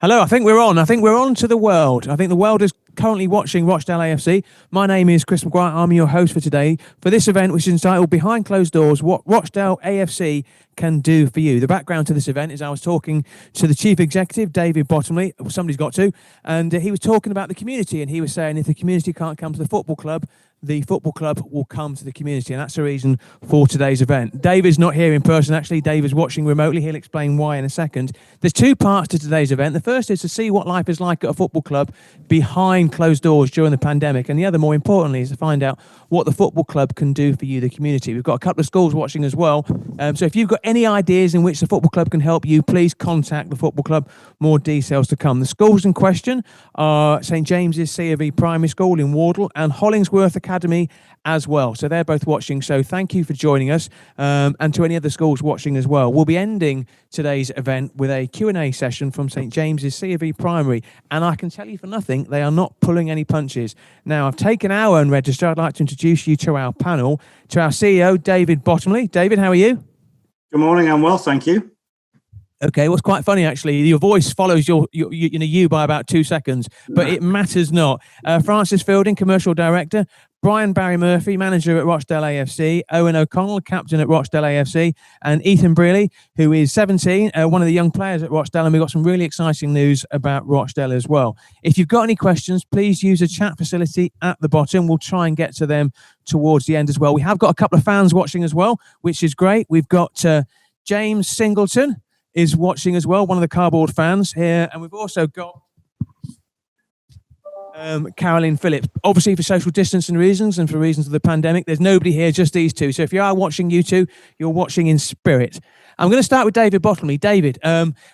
Hello, I think we're on to the world. I think the world is currently watching Rochdale AFC. My name is Chris McGuire. I'm your host for today for this event, which is entitled Behind Closed Doors, What Rochdale AFC Can Do For You. The background to this event is I was talking to the chief executive, David Bottomley. Somebody's got to. And he was talking about the community. And he was saying if the community can't come to the football club will come to the community, and that's the reason for today's event. Dave is not here in person, actually. Dave is watching remotely. He'll explain why in a second. There's two parts to today's event. The first is to see what life is like at a football club behind closed doors during the pandemic, and the other, more importantly, is to find out what the football club can do for you, the community. We've got a couple of schools watching as well. So if you've got any ideas in which the football club can help you, please contact the football club. More details to come. The schools in question are St James's C of E Primary School in Wardle and Hollingsworth Academy as well. So they're both watching. So thank you for joining us, and to any other schools watching as well. We'll be ending today's event with a Q&A session from St James's C of E Primary. And I can tell you for nothing, they are not pulling any punches. Now, I've taken our own register. I'd like to introduce you to our panel, to our CEO, David Bottomley. David, how are you? Good morning. I'm well, thank you. Okay, what's quite funny, actually, your voice follows you by about 2 seconds, but it matters not. Francis Fielding, Commercial Director, Brian Barry Murphy, Manager at Rochdale AFC, Owen O'Connell, Captain at Rochdale AFC, and Ethan Brealey, who is 17, one of the young players at Rochdale, and we've got some really exciting news about Rochdale as well. If you've got any questions, please use the chat facility at the bottom. We'll try and get to them towards the end as well. We have got a couple of fans watching as well, which is great. We've got James Singleton is watching as well, one of the cardboard fans here, and we've also got Caroline Phillips. Obviously, for social distancing reasons and for reasons of the pandemic, there's nobody here, just these two. So if you are watching, you two, you're watching in spirit. I'm going to start with David Bottomley. David,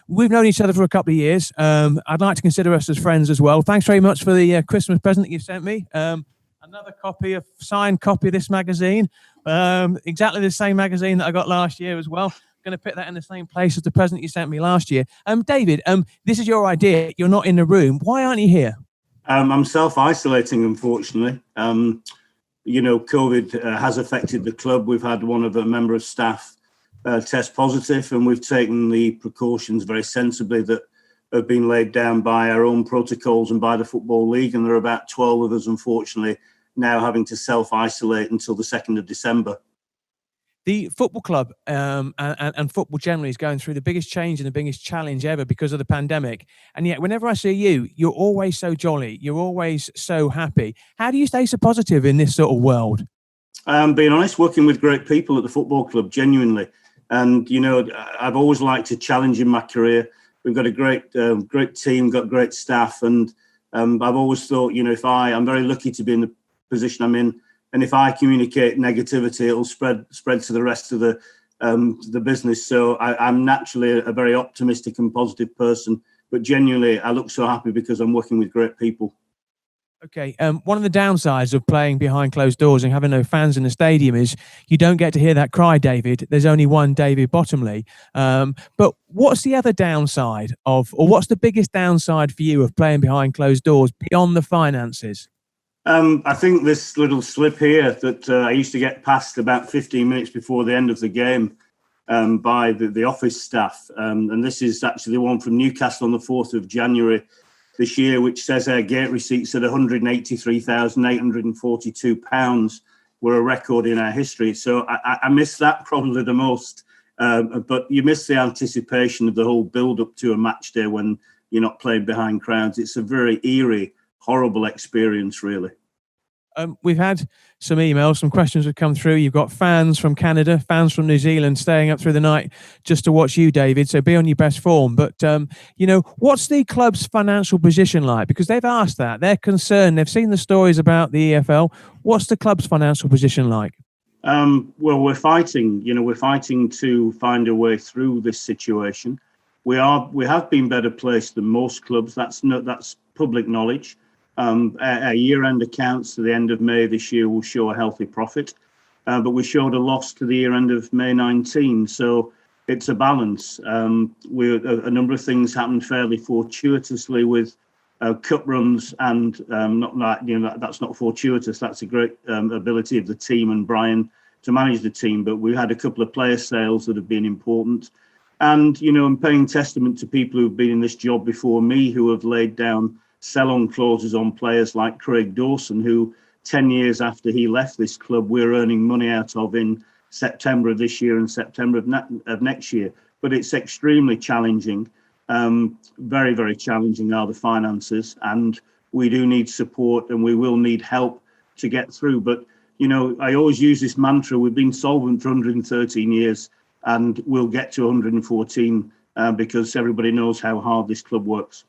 we've known each other for a couple of years. I'd like to consider us as friends as well. Thanks very much for the Christmas present that you've sent me. Another signed copy of this magazine, exactly the same magazine that I got last year as well. Going to put that in the same place as the present you sent me last year. David, this is your idea. You're not in the room. Why aren't you here? I'm self-isolating, unfortunately. COVID has affected the club. We've had one of a member of staff test positive, and we've taken the precautions very sensibly that have been laid down by our own protocols and by the Football League. And there are about 12 of us, unfortunately, now having to self-isolate until the 2nd of December. The football club and football generally is going through the biggest change and the biggest challenge ever because of the pandemic. And yet, whenever I see you, you're always so jolly. You're always so happy. How do you stay so positive in this sort of world? Being honest, working with great people at the football club, genuinely. And, I've always liked to challenge in my career. We've got a great team, got great staff. And I've always thought, I'm very lucky to be in the position I'm in. And if I communicate negativity, it'll spread to the rest of the business. So I'm naturally a very optimistic and positive person. But genuinely, I look so happy because I'm working with great people. Okay. One of the downsides of playing behind closed doors and having no fans in the stadium is you don't get to hear that cry, David. There's only one David Bottomley. But what's the other downside or what's the biggest downside for you of playing behind closed doors beyond the finances? I think this little slip here that I used to get passed about 15 minutes before the end of the game by the office staff. And this is actually the one from Newcastle on the 4th of January this year, which says our gate receipts at £183,842 were a record in our history. So I miss that probably the most. But you miss the anticipation of the whole build-up to a match day when you're not playing behind crowds. It's a very eerie, horrible experience, really. We've had some emails, some questions have come through. You've got fans from Canada, fans from New Zealand staying up through the night just to watch you, David. So be on your best form. But, what's the club's financial position like? Because they've asked that. They're concerned. They've seen the stories about the EFL. What's the club's financial position like? Well, we're fighting. We're fighting to find a way through this situation. We have been better placed than most clubs. That's public knowledge. Our year-end accounts to the end of May this year will show a healthy profit, but we showed a loss to the year-end of May 19. So it's a balance. A number of things happened fairly fortuitously with cup runs, and that's not fortuitous. That's a great ability of the team and Brian to manage the team. But we had a couple of player sales that have been important. And, you know, I'm paying testament to people who've been in this job before me, who have laid down sell-on clauses on players like Craig Dawson, who 10 years after he left this club, we're earning money out of in September of this year and September of next year. But it's extremely challenging. Very, very challenging are the finances, and we do need support and we will need help to get through. But, you know, I always use this mantra: we've been solvent for 113 years and we'll get to 114 because everybody knows how hard this club works.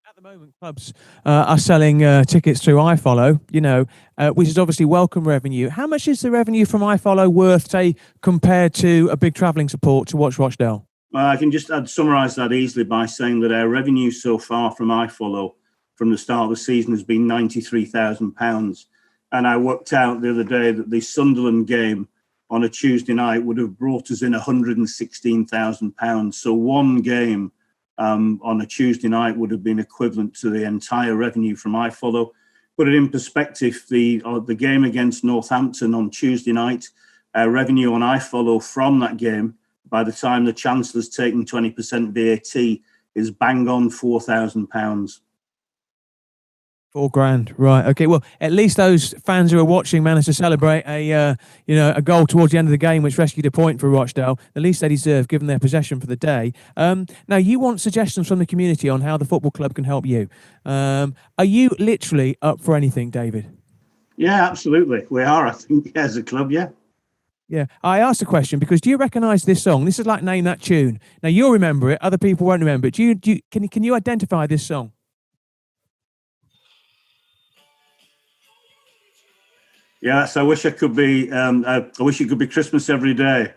At the moment, clubs are selling tickets through iFollow, you know, which is obviously welcome revenue. How much is the revenue from iFollow worth, say, compared to a big travelling support to watch Rochdale? I'd summarise that easily by saying that our revenue so far from iFollow from the start of the season has been £93,000. And I worked out the other day that the Sunderland game on a Tuesday night would have brought us in £116,000. So one game on a Tuesday night would have been equivalent to the entire revenue from iFollow. Put it in perspective, the game against Northampton on Tuesday night, revenue on iFollow from that game, by the time the Chancellor's taken 20% VAT, is bang on £4,000. £4,000, right? Okay, well, at least those fans who are watching managed to celebrate a goal towards the end of the game, which rescued a point for Rochdale. The least they deserve, given their possession for the day. Now, you want suggestions from the community on how the football club can help you. Are you literally up for anything, David? Yeah, absolutely. We are, I think, as a club. Yeah. Yeah, I asked a question because do you recognise this song? This is like Name That Tune. Now you'll remember it, other people won't remember it. Can you identify this song? Yes, I wish I could be. I wish it could be Christmas every day.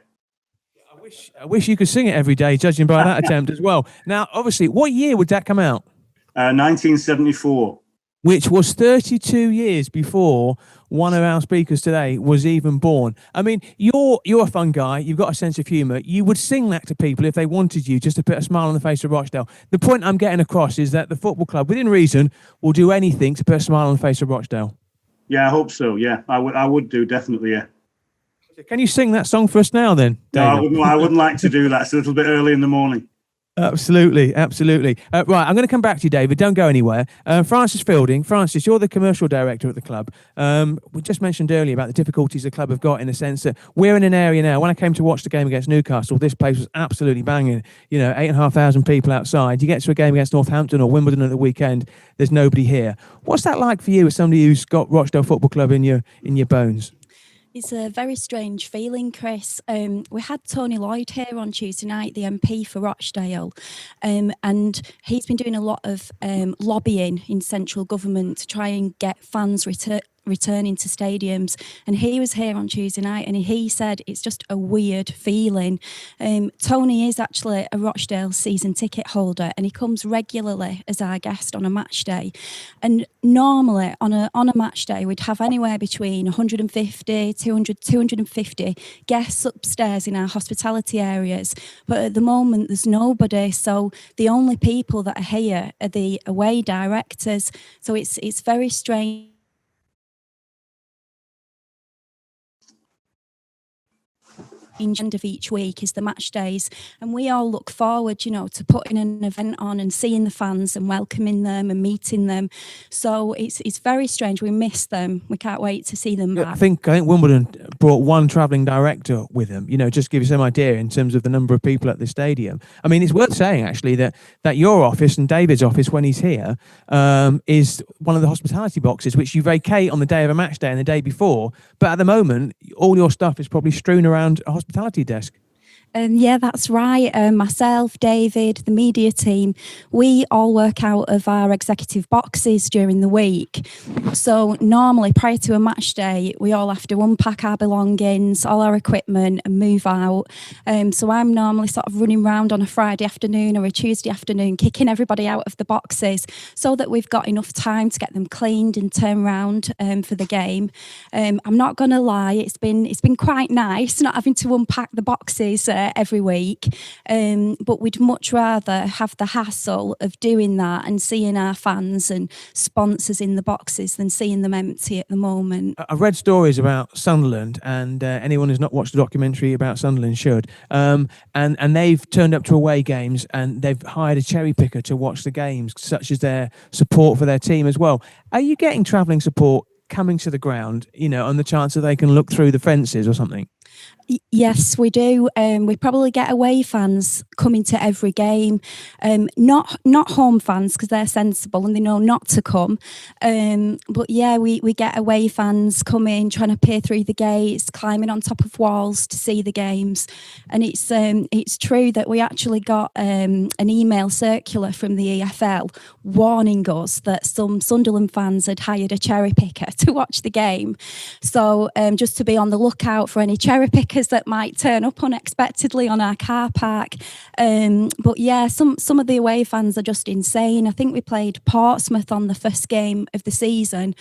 I wish you could sing it every day, judging by that attempt as well. Now, obviously, what year would that come out? 1974. Which was 32 years before one of our speakers today was even born. I mean, you're a fun guy. You've got a sense of humour. You would sing that to people if they wanted you, just to put a smile on the face of Rochdale. The point I'm getting across is that the football club, within reason, will do anything to put a smile on the face of Rochdale. Yeah, I hope so. Yeah, I would do, definitely, yeah. Can you sing that song for us now then, David? No, I wouldn't like to do that. It's a little bit early in the morning. Absolutely. Right, I'm going to come back to you, David. Don't go anywhere. Francis Fielding. Francis, you're the commercial director at the club. We just mentioned earlier about the difficulties the club have got, in the sense that we're in an area now. When I came to watch the game against Newcastle, this place was absolutely banging. 8,500 people outside. You get to a game against Northampton or Wimbledon at the weekend, there's nobody here. What's that like for you as somebody who's got Rochdale Football Club in your bones? It's a very strange feeling, Chris. We had Tony Lloyd here on Tuesday night, the MP for Rochdale, and he's been doing a lot of lobbying in central government to try and get fans returning to stadiums. And he was here on Tuesday night and he said it's just a weird feeling. Tony is actually a Rochdale season ticket holder and he comes regularly as our guest on a match day. And normally on a match day we'd have anywhere between 150, 200, 250 guests upstairs in our hospitality areas. But at the moment there's nobody, so the only people that are here are the away directors. So it's very strange. End of each week is the match days, and we all look forward, to putting an event on and seeing the fans and welcoming them and meeting them. So it's very strange. We miss them. We can't wait to see them back. I think Wimbledon brought one travelling director with them. Just give you some idea in terms of the number of people at the stadium. I mean, it's worth saying actually that your office and David's office, when he's here, is one of the hospitality boxes which you vacate on the day of a match day and the day before. But at the moment, all your stuff is probably strewn around a hospitality desk. Yeah, that's right. Myself, David, the media team, we all work out of our executive boxes during the week. So normally prior to a match day, we all have to unpack our belongings, all our equipment and move out. So I'm normally sort of running around on a Friday afternoon or a Tuesday afternoon, kicking everybody out of the boxes so that we've got enough time to get them cleaned and turn around for the game. I'm not going to lie, it's been quite nice not having to unpack the boxes every week. But we'd much rather have the hassle of doing that and seeing our fans and sponsors in the boxes than seeing them empty at the moment. I've read stories about Sunderland, and anyone who's not watched the documentary about Sunderland should. And they've turned up to away games, and they've hired a cherry picker to watch the games, such as their support for their team as well. Are you getting travelling support coming to the ground, on the chance that they can look through the fences or something? Yes, we do. We probably get away fans coming to every game, not home fans because they're sensible and they know not to come. But yeah, we get away fans coming, trying to peer through the gates, climbing on top of walls to see the games. And it's true that we actually got an email circular from the EFL warning us that some Sunderland fans had hired a cherry picker to watch the game. So just to be on the lookout for any cherry pickers that might turn up unexpectedly on our car park. But yeah, some of the away fans are just insane. I think we played Portsmouth on the first game of the season,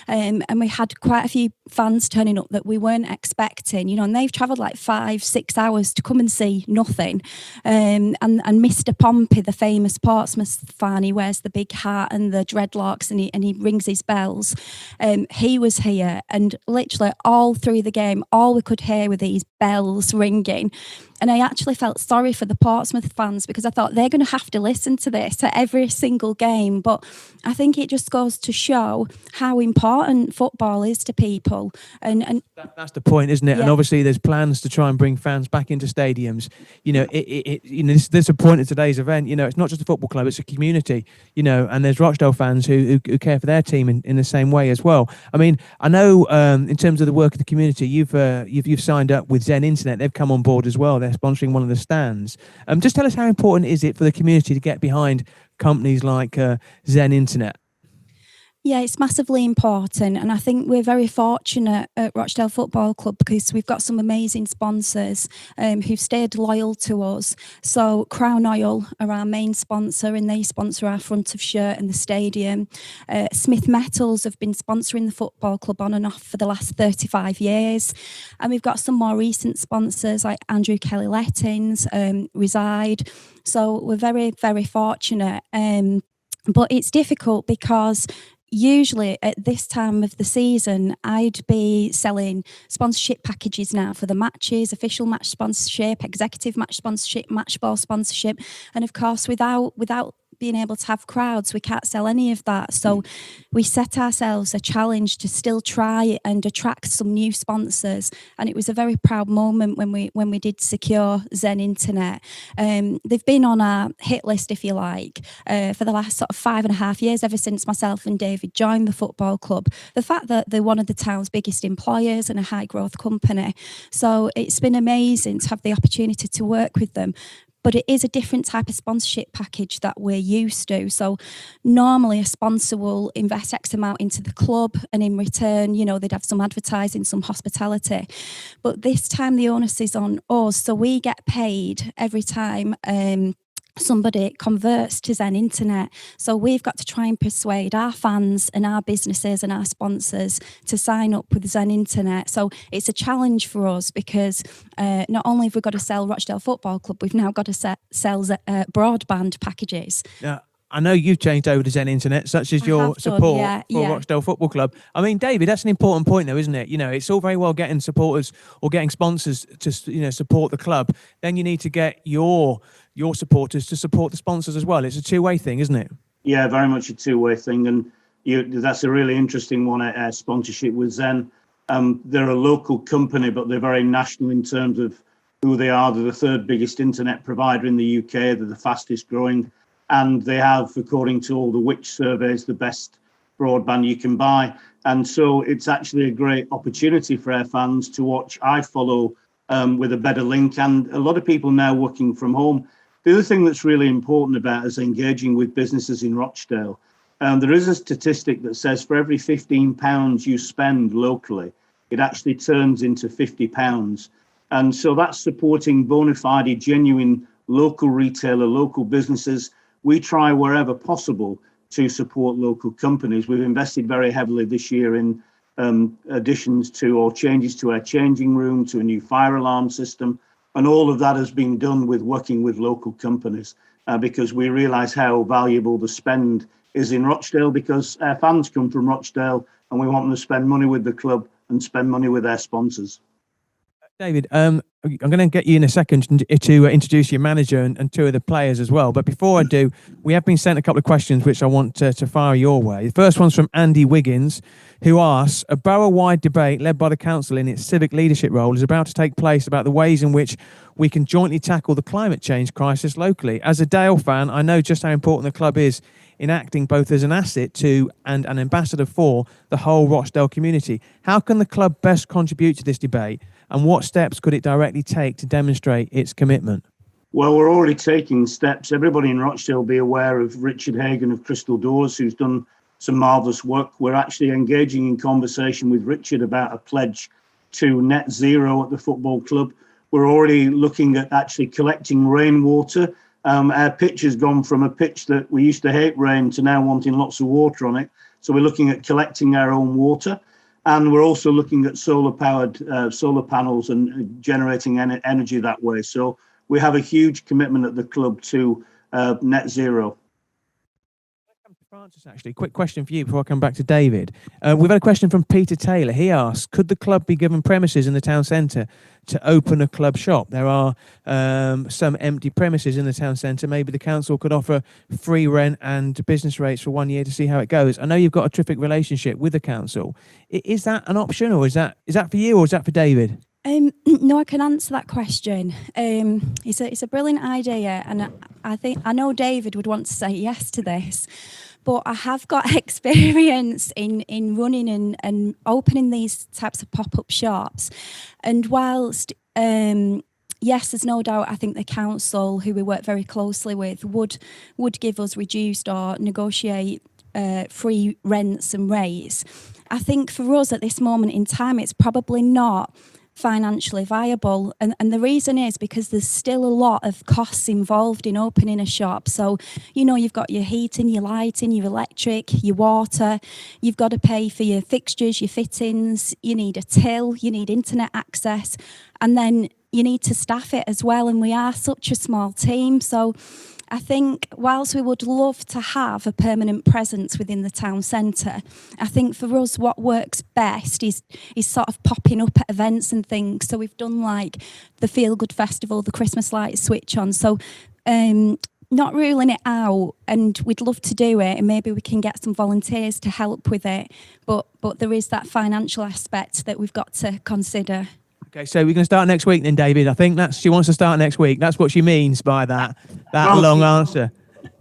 and we had quite a few fans turning up that we weren't expecting, and they've travelled like 5-6 hours to come and see nothing. And Mr. Pompey, the famous Portsmouth fan, he wears the big hat and the dreadlocks and he rings his bells. He was here, and literally all through the game, all we could hear were these bells ringing. And I actually felt sorry for the Portsmouth fans because I thought they're going to have to listen to this at every single game. But I think it just goes to show how important football is to people. And that's the point, isn't it? Yeah. And obviously, there's plans to try and bring fans back into stadiums. There's a point of today's event. It's not just a football club; it's a community. And there's Rochdale fans who care for their team in the same way as well. I mean, I know in terms of the work of the community, you've signed up with Zen Internet. They've come on board as well. They're sponsoring one of the stands. Just tell us how important is it for the community to get behind companies like Zen Internet? Yeah, it's massively important, and I think we're very fortunate at Rochdale Football Club because we've got some amazing sponsors who've stayed loyal to us. So Crown Oil are our main sponsor, and they sponsor our front of shirt in the stadium. Smith Metals have been sponsoring the football club on and off for the last 35 years. And we've got some more recent sponsors like Andrew Kelly Lettings, Reside. So we're very, very fortunate. But it's difficult because usually at this time of the season, I'd be selling sponsorship packages now for the matches, official match sponsorship, executive match sponsorship, match ball sponsorship. And of course, without being able to have crowds, we can't sell any of that. So we set ourselves a challenge to still try and attract some new sponsors. And it was a very proud moment when we did secure Zen Internet. They've been on our hit list, if you like, for the last sort of 5.5 years, ever since myself and David joined the football club. The fact that they're one of the town's biggest employers and a high growth company. So it's been amazing to have the opportunity to work with them. But it is a different type of sponsorship package that we're used to. So normally a sponsor will invest X amount into the club, and in return, they'd have some advertising, some hospitality. But this time the onus is on us. So we get paid every time somebody converts to Zen Internet. So we've got to try and persuade our fans and our businesses and our sponsors to sign up with Zen Internet. So it's a challenge for us because not only have we got to sell Rochdale Football Club, we've now got to sell broadband packages. Yeah. I know you've changed over to Zen Internet, such as your support for Rochdale Football Club. I mean, David, that's an important point, though, isn't it? It's all very well getting supporters or getting sponsors to, support the club. Then you need to get your supporters to support the sponsors as well. It's a two-way thing, isn't it? Yeah, very much a two-way thing. And that's a really interesting one, sponsorship with Zen. They're a local company, but they're very national in terms of who they are. They're the third biggest internet provider in the UK. They're the fastest growing. And they have, according to all the Which surveys, the best broadband you can buy. And so it's actually a great opportunity for our fans to watch iFollow with a better link. And a lot of people now working from home. The other thing that's really important about us engaging with businesses in Rochdale, there is a statistic that says for every £15 you spend locally, it actually turns into £50. And so that's supporting bona fide, genuine local retailer, local businesses. We try wherever possible to support local companies. We've invested very heavily this year in additions to or changes to our changing room, to a new fire alarm system, And all of that has been done with working with local companies because we realise how valuable the spend is in Rochdale, because our fans come from Rochdale and we want them to spend money with the club and spend money with their sponsors. David, I'm going to get you in a second to introduce your manager and two of the players as well. But before I do, we have been sent a couple of questions which I want to fire your way. The first one's from Andy Wiggins, who asks, a borough-wide debate led by the council in its civic leadership role is about to take place about the ways in which we can jointly tackle the climate change crisis locally. As a Dale fan, I know just how important the club is in acting both as an asset to and an ambassador for the whole Rochdale community. How can the club best contribute to this debate, and what steps could it directly take to demonstrate its commitment? Well, we're already taking steps. Everybody in Rochdale will be aware of Richard Hagan of Crystal Doors, who's done some marvellous work. We're actually engaging in conversation with Richard about a pledge to net zero at the football club. We're already looking at actually collecting rainwater. Our pitch has gone from a pitch that we used to hate rain to now wanting lots of water on it. So we're looking at collecting our own water. And we're also looking at solar-powered solar panels and generating energy that way. So we have a huge commitment at the club to net zero. Francis, actually, quick question for you before I come back to David. We've had a question from Peter Taylor. He asks, could the club be given premises in the town centre to open a club shop? There are some empty premises in the town centre. Maybe the council could offer free rent and business rates for 1 year to see how it goes. I know you've got a terrific relationship with the council. Is that an option, or is that for you, or is that for David? No, I can answer that question. It's a brilliant idea, and I know David would want to say yes to this. But I have got experience in running and opening these types of pop-up shops. And whilst, yes, there's no doubt, I think the council, who we work very closely with, would give us reduced or negotiate free rents and rates. I think for us at this moment in time, it's probably not financially viable, and the reason is because there's still a lot of costs involved in opening a shop. So you've got your heating, your lighting, your electric, your water, you've got to pay for your fixtures, your fittings, you need a till, you need internet access, and then you need to staff it as well, and we are such a small team. So I think whilst we would love to have a permanent presence within the town centre, I think for us what works best is sort of popping up at events and things. So we've done like the Feel Good Festival, the Christmas lights switch on. So not ruling it out, and we'd love to do it, and maybe we can get some volunteers to help with it. But there is that financial aspect that we've got to consider. Okay, so we're going to start next week then, David. I think she wants to start next week. That's what she means by that long answer.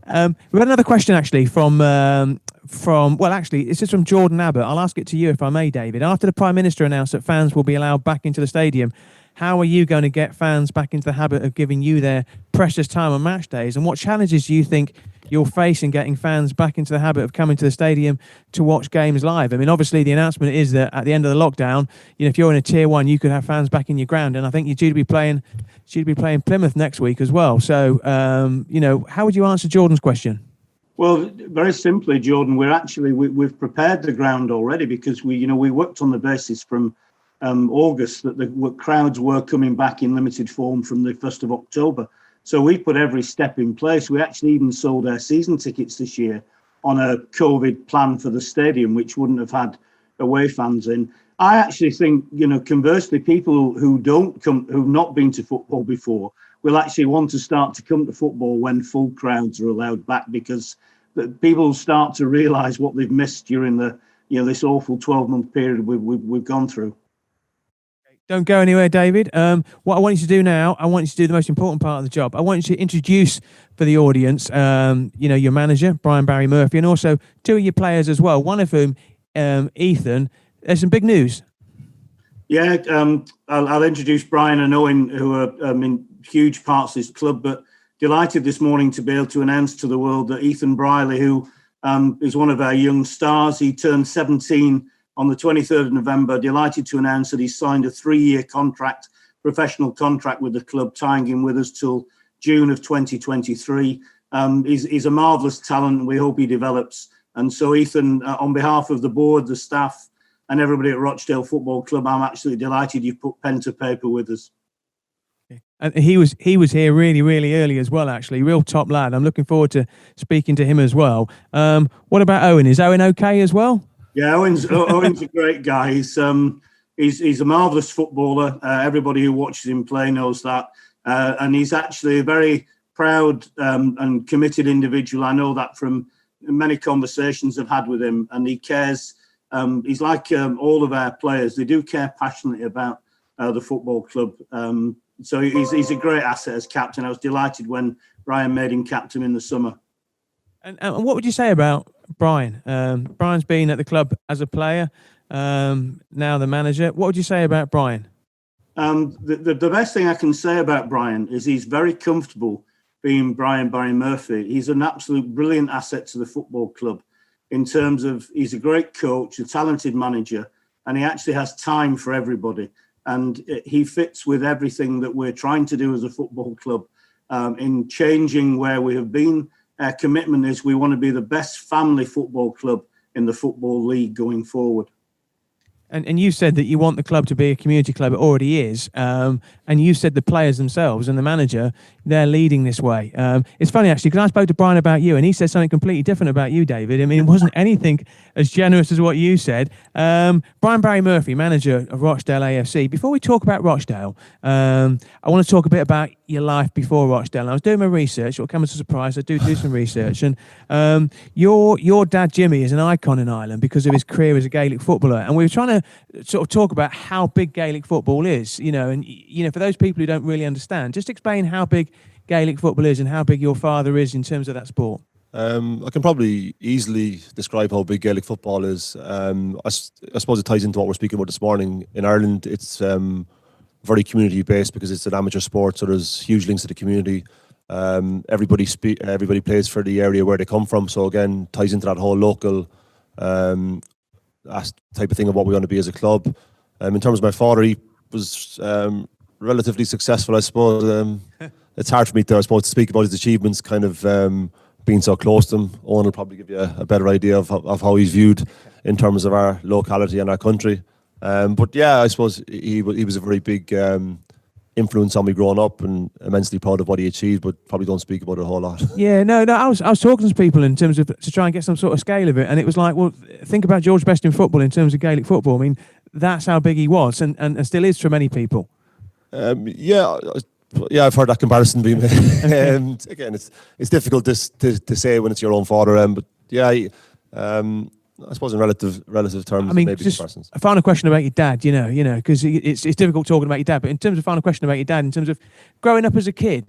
We've had another question actually from this is from Jordan Abbott. I'll ask it to you if I may, David. After the Prime Minister announced that fans will be allowed back into the stadium, how are you going to get fans back into the habit of giving you their precious time on match days? And what challenges do you think you'll face in getting fans back into the habit of coming to the stadium to watch games live? I mean, obviously the announcement is that at the end of the lockdown, if you're in a tier 1, you could have fans back in your ground, and I think you're due to be playing Plymouth next week as well. So, how would you answer Jordan's question? Well, very simply, Jordan, we've prepared the ground already, because we worked on the basis from August that the crowds were coming back in limited form from the 1st of October. So we put every step in place. We actually even sold our season tickets this year on a COVID plan for the stadium, which wouldn't have had away fans in. I actually think, conversely, people who've not been to football before will actually want to start to come to football when full crowds are allowed back, because people start to realise what they've missed during this awful 12-month period we've gone through. Don't go anywhere, David. What I want you to do now, I want you to do the most important part of the job. I want you to introduce for the audience, your manager, Brian Barry Murphy, and also two of your players as well. One of whom, Ethan. There's some big news. Yeah, I'll introduce Brian and Owen, who are in huge parts of this club, but delighted this morning to be able to announce to the world that Ethan Briley, who is one of our young stars, he turned 17 on the 23rd of November, delighted to announce that he's signed a 3-year contract, professional contract with the club, tying him with us till June of 2023. He's a marvellous talent, and we hope he develops. And so, Ethan, on behalf of the board, the staff, and everybody at Rochdale Football Club, I'm absolutely delighted you've put pen to paper with us. And he was here really, really early as well, actually. Real top lad. I'm looking forward to speaking to him as well. What about Owen? Is Owen okay as well? Yeah, Owen's a great guy. He's a marvellous footballer. Everybody who watches him play knows that. And he's actually a very proud and committed individual. I know that from many conversations I've had with him. And he cares. He's like all of our players. They do care passionately about the football club. So he's a great asset as captain. I was delighted when Brian made him captain in the summer. And what would you say about Brian? Brian's been at the club as a player, now the manager. What would you say about Brian? The best thing I can say about Brian is he's very comfortable being Brian Barry Murphy. He's an absolute brilliant asset to the football club in terms of he's a great coach, a talented manager, and he actually has time for everybody. And he fits with everything that we're trying to do as a football club in changing where we have been. Our commitment is we want to be the best family football club in the Football League going forward. And you said that you want the club to be a community club. It already is. And you said the players themselves and the manager, they're leading this way. It's funny, actually, because I spoke to Brian about you and he said something completely different about you, David. I mean, it wasn't anything as generous as what you said. Brian Barry Murphy, manager of Rochdale AFC. Before we talk about Rochdale, I want to talk a bit about your life before Rochdale. And I was doing my research. It'll come as a surprise. I do some research. And your dad, Jimmy, is an icon in Ireland because of his career as a Gaelic footballer. And we were trying to sort of talk about how big Gaelic football is, and for those people who don't really understand, just explain how big Gaelic football is and how big your father is in terms of that sport. I can probably easily describe how big Gaelic football is. I suppose it ties into what we're speaking about this morning. In Ireland, it's very community based because it's an amateur sport, so there's huge links to the community. Everybody plays for the area where they come from, so again ties into that whole local type of thing of what we want to be as a club. In terms of my father, he was relatively successful, I suppose. It's hard for me to speak about his achievements, kind of being so close to him. Owen will probably give you a better idea of how he's viewed in terms of our locality and our country. But yeah, I suppose he was a very big influence on me growing up, and immensely proud of what he achieved, but probably don't speak about it a whole lot. Yeah, no, I was talking to people in terms of to try and get some sort of scale of it, and it was like, well, think about George Best in football in terms of Gaelic football. I mean, that's how big he was, and still is for many people. Yeah, I've heard that comparison being made. And again, it's difficult to say when it's your own father, but yeah. I suppose in relative terms, I mean, maybe just comparisons. a final question about your dad, because it's difficult talking about your dad, but in terms of final question about your dad, in terms of growing up as a kid,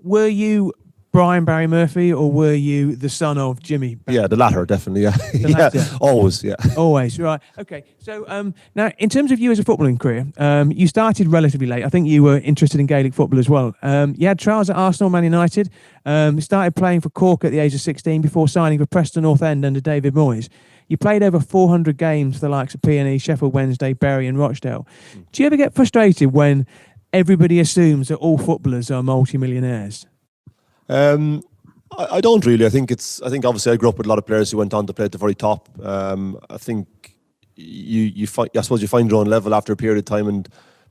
were you Brian Barry Murphy or were you the son of Jimmy Barry? Yeah, the latter, definitely, yeah. Latter. Always, yeah. Always, right. Okay, so now in terms of you as a footballing career, you started relatively late. I think you were interested in Gaelic football as well. You had trials at Arsenal, Man United. You started playing for Cork at the age of 16 before signing for Preston North End under David Moyes. You played over 400 games for the likes of P&E, Sheffield Wednesday, Bury and Rochdale. Do you ever get frustrated when everybody assumes that all footballers are multi-millionaires? I don't really. I think obviously I grew up with a lot of players who went on to play at the very top. I think you find your own level after a period of time, and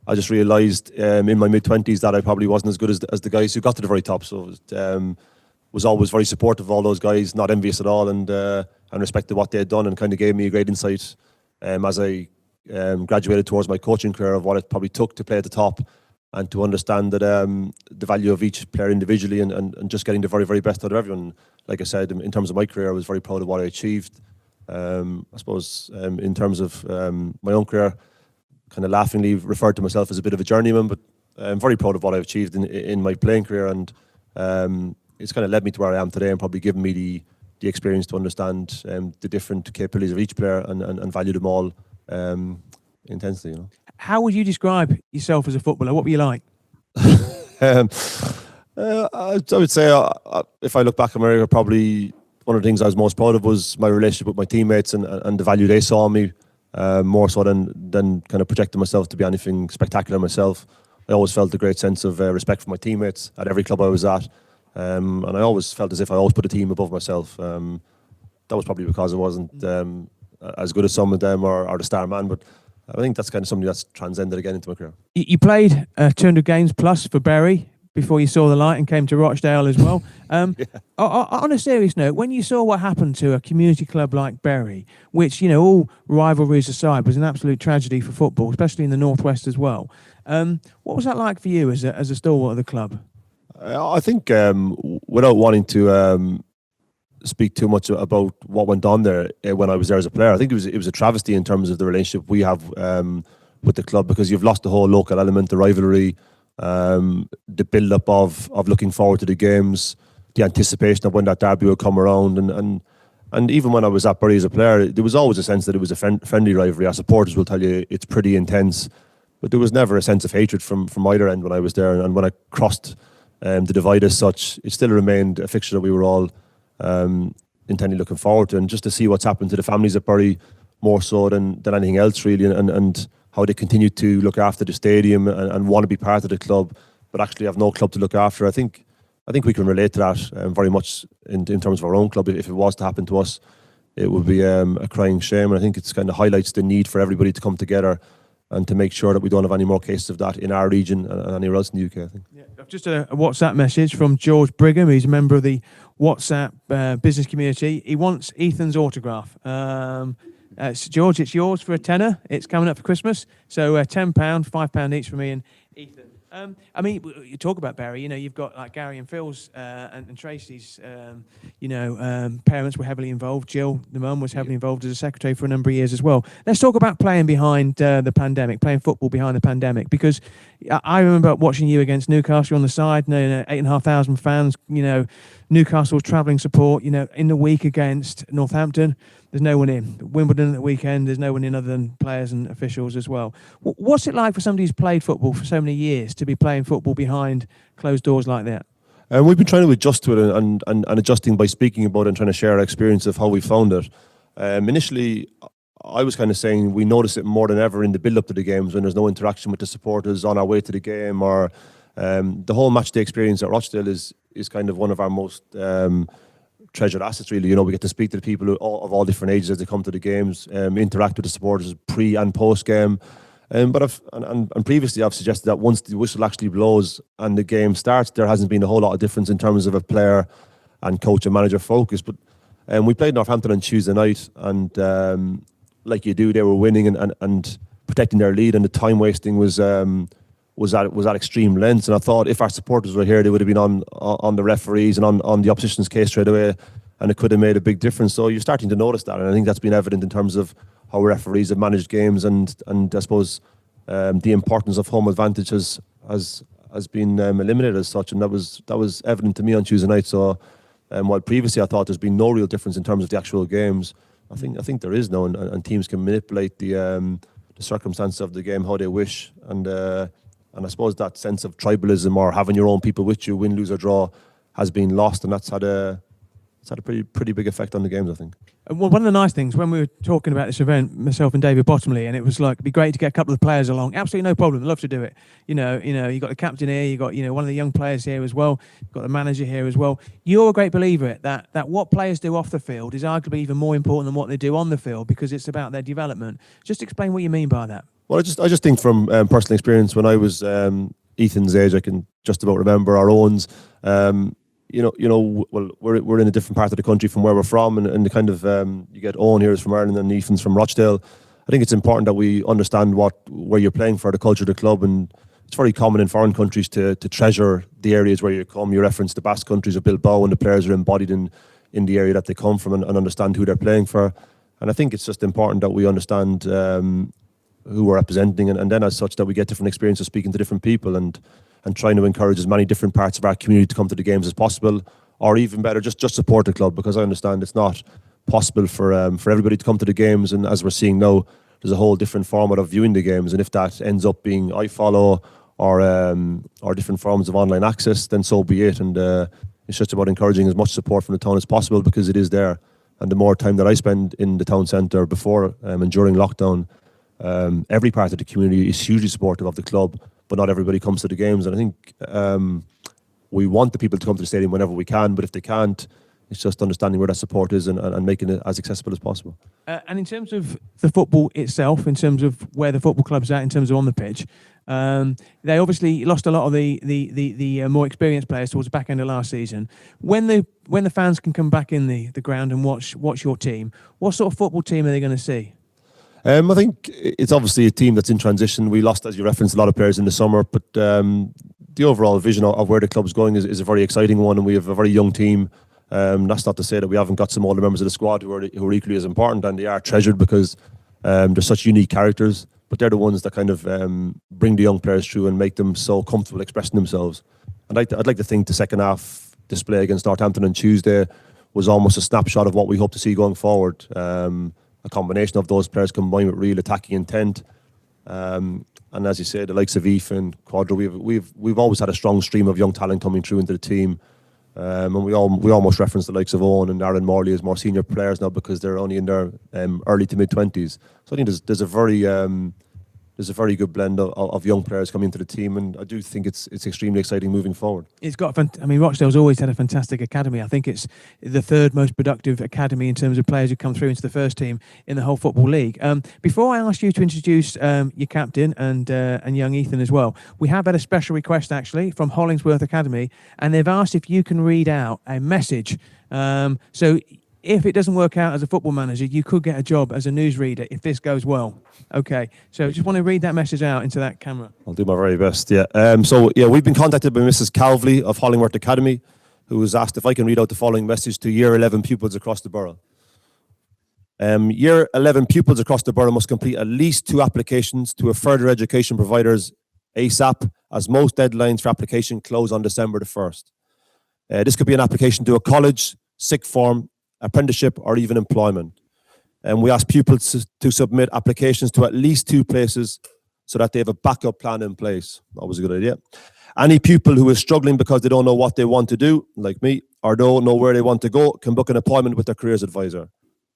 I just realised in my mid-20s that I probably wasn't as good as the guys who got to the very top. So was always very supportive of all those guys, not envious at all, and respected what they had done, and kind of gave me a great insight as I graduated towards my coaching career of what it probably took to play at the top, and to understand that the value of each player individually and just getting the very, very best out of everyone. Like I said, in terms of my career, I was very proud of what I achieved. I suppose in terms of my own career, kind of laughingly referred to myself as a bit of a journeyman, but I'm very proud of what I've achieved in my playing career, and it's kind of led me to where I am today, and probably given me the experience to understand the different capabilities of each player and value them all intensely. How would you describe yourself as a footballer? What were you like? I would say if I look back at my career, probably one of the things I was most proud of was my relationship with my teammates and the value they saw in me, more so than kind of projecting myself to be anything spectacular myself. I always felt a great sense of respect for my teammates at every club I was at, and I always felt as if I always put a team above myself. That was probably because I wasn't as good as some of them or the star man, but I think that's kind of something that's transcended again into my career. You played 200 games plus for Bury before you saw the light and came to Rochdale as well. On a serious note, when you saw what happened to a community club like Bury, which, all rivalries aside, was an absolute tragedy for football, especially in the Northwest as well. What was that like for you as a stalwart of the club? I think without wanting to speak too much about what went on there when I was there as a player, I think it was a travesty in terms of the relationship we have with the club, because you've lost the whole local element, the rivalry, the build-up of looking forward to the games, the anticipation of when that derby would come around, and even when I was at Bury as a player, there was always a sense that it was a friendly rivalry. Our supporters will tell you it's pretty intense, but there was never a sense of hatred from either end when I was there. And when I crossed the divide as such, it still remained a fixture that we were all intently looking forward to, and just to see what's happened to the families at Bury more so than anything else really, and how they continue to look after the stadium and want to be part of the club, but actually have no club to look after. I think we can relate to that very much in terms of our own club. If it was to happen to us, it would be a crying shame, and I think it's kind of highlights the need for everybody to come together and to make sure that we don't have any more cases of that in our region and anywhere else in the UK, I think. Yeah, just a WhatsApp message from George Brigham. He's a member of the WhatsApp business community. He wants Ethan's autograph. George, it's yours for a tenner. It's coming up for Christmas. So £10, £5 each for me and Ethan. You talk about Bury, you've got like Gary and Phil's and Tracy's, parents were heavily involved. Jill, the mum, was heavily involved as a secretary for a number of years as well. Let's talk about playing behind the pandemic, playing football behind the pandemic, because I remember watching you against Newcastle on the side, 8,500 fans, Newcastle travelling support, in the week against Northampton. There's no one in. Wimbledon at the weekend, there's no one in other than players and officials as well. What's it like for somebody who's played football for so many years to be playing football behind closed doors like that? We've been trying to adjust to it and adjusting by speaking about it and trying to share our experience of how we found it. Initially, I was kind of saying we notice it more than ever in the build-up to the games when there's no interaction with the supporters on our way to the game, or the whole match day experience at Rochdale is kind of one of our most treasured assets, really. We get to speak to the people of all different ages as they come to the games, interact with the supporters pre and post game. But previously I've suggested that once the whistle actually blows and the game starts, there hasn't been a whole lot of difference in terms of a player and coach and manager focus. But we played Northampton on Tuesday night, and like you do, they were winning and protecting their lead, and the time wasting was at extreme lengths. And I thought if our supporters were here, they would have been on the referees and on the opposition's case straight away, and it could have made a big difference. So you're starting to notice that, and I think that's been evident in terms of how referees have managed games, and I suppose the importance of home advantage has been eliminated as such, and that was evident to me on Tuesday night. So while previously I thought there's been no real difference in terms of the actual games, I think there is now, and teams can manipulate the circumstances of the game how they wish, and I suppose that sense of tribalism or having your own people with you, win, lose or draw, has been lost, and that's had a pretty big effect on the games, I think. Well, one of the nice things when we were talking about this event, myself and David Bottomley, and it was like, it'd be great to get a couple of players along. Absolutely no problem. Love to do it. You got the captain here, you got one of the young players here as well, you've got the manager here as well. You're a great believer that what players do off the field is arguably even more important than what they do on the field, because it's about their development. Just explain what you mean by that. Well, I just think from personal experience, when I was Ethan's age, I can just about remember our owns. Well, we're in a different part of the country from where we're from, and the kind of you get Owen here is from Ireland and Ethan's from Rochdale. I think it's important that we understand where you're playing for, the culture of the club, and it's very common in foreign countries to treasure the areas where you come. You reference the Basque countries of Bilbao, and the players are embodied in the area that they come from, and understand who they're playing for. And I think it's just important that we understand who we're representing, and then as such that we get different experiences speaking to different people, and trying to encourage as many different parts of our community to come to the games as possible, or even better, just support the club, because I understand it's not possible for everybody to come to the games, and as we're seeing now, there's a whole different format of viewing the games, and if that ends up being iFollow or different forms of online access, then so be it. And it's just about encouraging as much support from the town as possible, because it is there, and the more time that I spend in the town centre before and during lockdown, every part of the community is hugely supportive of the club, but not everybody comes to the games. And I think we want the people to come to the stadium whenever we can, but if they can't, It's just understanding where that support is and making it as accessible as possible. And in terms of the football itself, in terms of where the football club's at, in terms of on the pitch, they obviously lost a lot of the more experienced players towards the back end of last season. When the fans can come back in the ground and watch your team, what sort of football team are they going to see? I think it's obviously a team that's in transition. We lost, as you referenced, a lot of players in the summer, but the overall vision of where the club's going is a very exciting one, and we have a very young team. That's not to say that we haven't got some older members of the squad who are equally as important, and they are treasured because they're such unique characters, but they're the ones that kind of bring the young players through and make them so comfortable expressing themselves. And I'd like to think the second half display against Northampton on Tuesday was almost a snapshot of what we hope to see going forward. A combination of those players combined with real attacking intent. And as you say, the likes of Ethan, Quadro, we've always had a strong stream of young talent coming through into the team. And we almost reference the likes of Owen and Aaron Morley as more senior players now because they're only in their early to mid-20s. So I think there's a very good blend of young players coming into the team, and I do think it's extremely exciting moving forward. Rochdale's always had a fantastic academy. I think it's the third most productive academy in terms of players who come through into the first team in the whole Football League. Before I ask you to introduce your captain and young Ethan as well, we have had a special request actually from Hollingsworth Academy, and they've asked if you can read out a message. So if it doesn't work out as a football manager, you could get a job as a newsreader if this goes well. Okay, so just want to read that message out into that camera. I'll do my very best, yeah. We've been contacted by Mrs. Calvley of Hollingworth Academy, who has asked if I can read out the following message to Year 11 pupils across the borough. Year 11 pupils across the borough must complete at least 2 applications to a further education providers ASAP, as most deadlines for application close on December the 1st. This could be an application to a college, sixth form, apprenticeship, or even employment. And we ask pupils to submit applications to at least 2 places so that they have a backup plan in place. Always a good idea. Any pupil who is struggling because they don't know what they want to do, like me, or don't know where they want to go, can book an appointment with their careers advisor.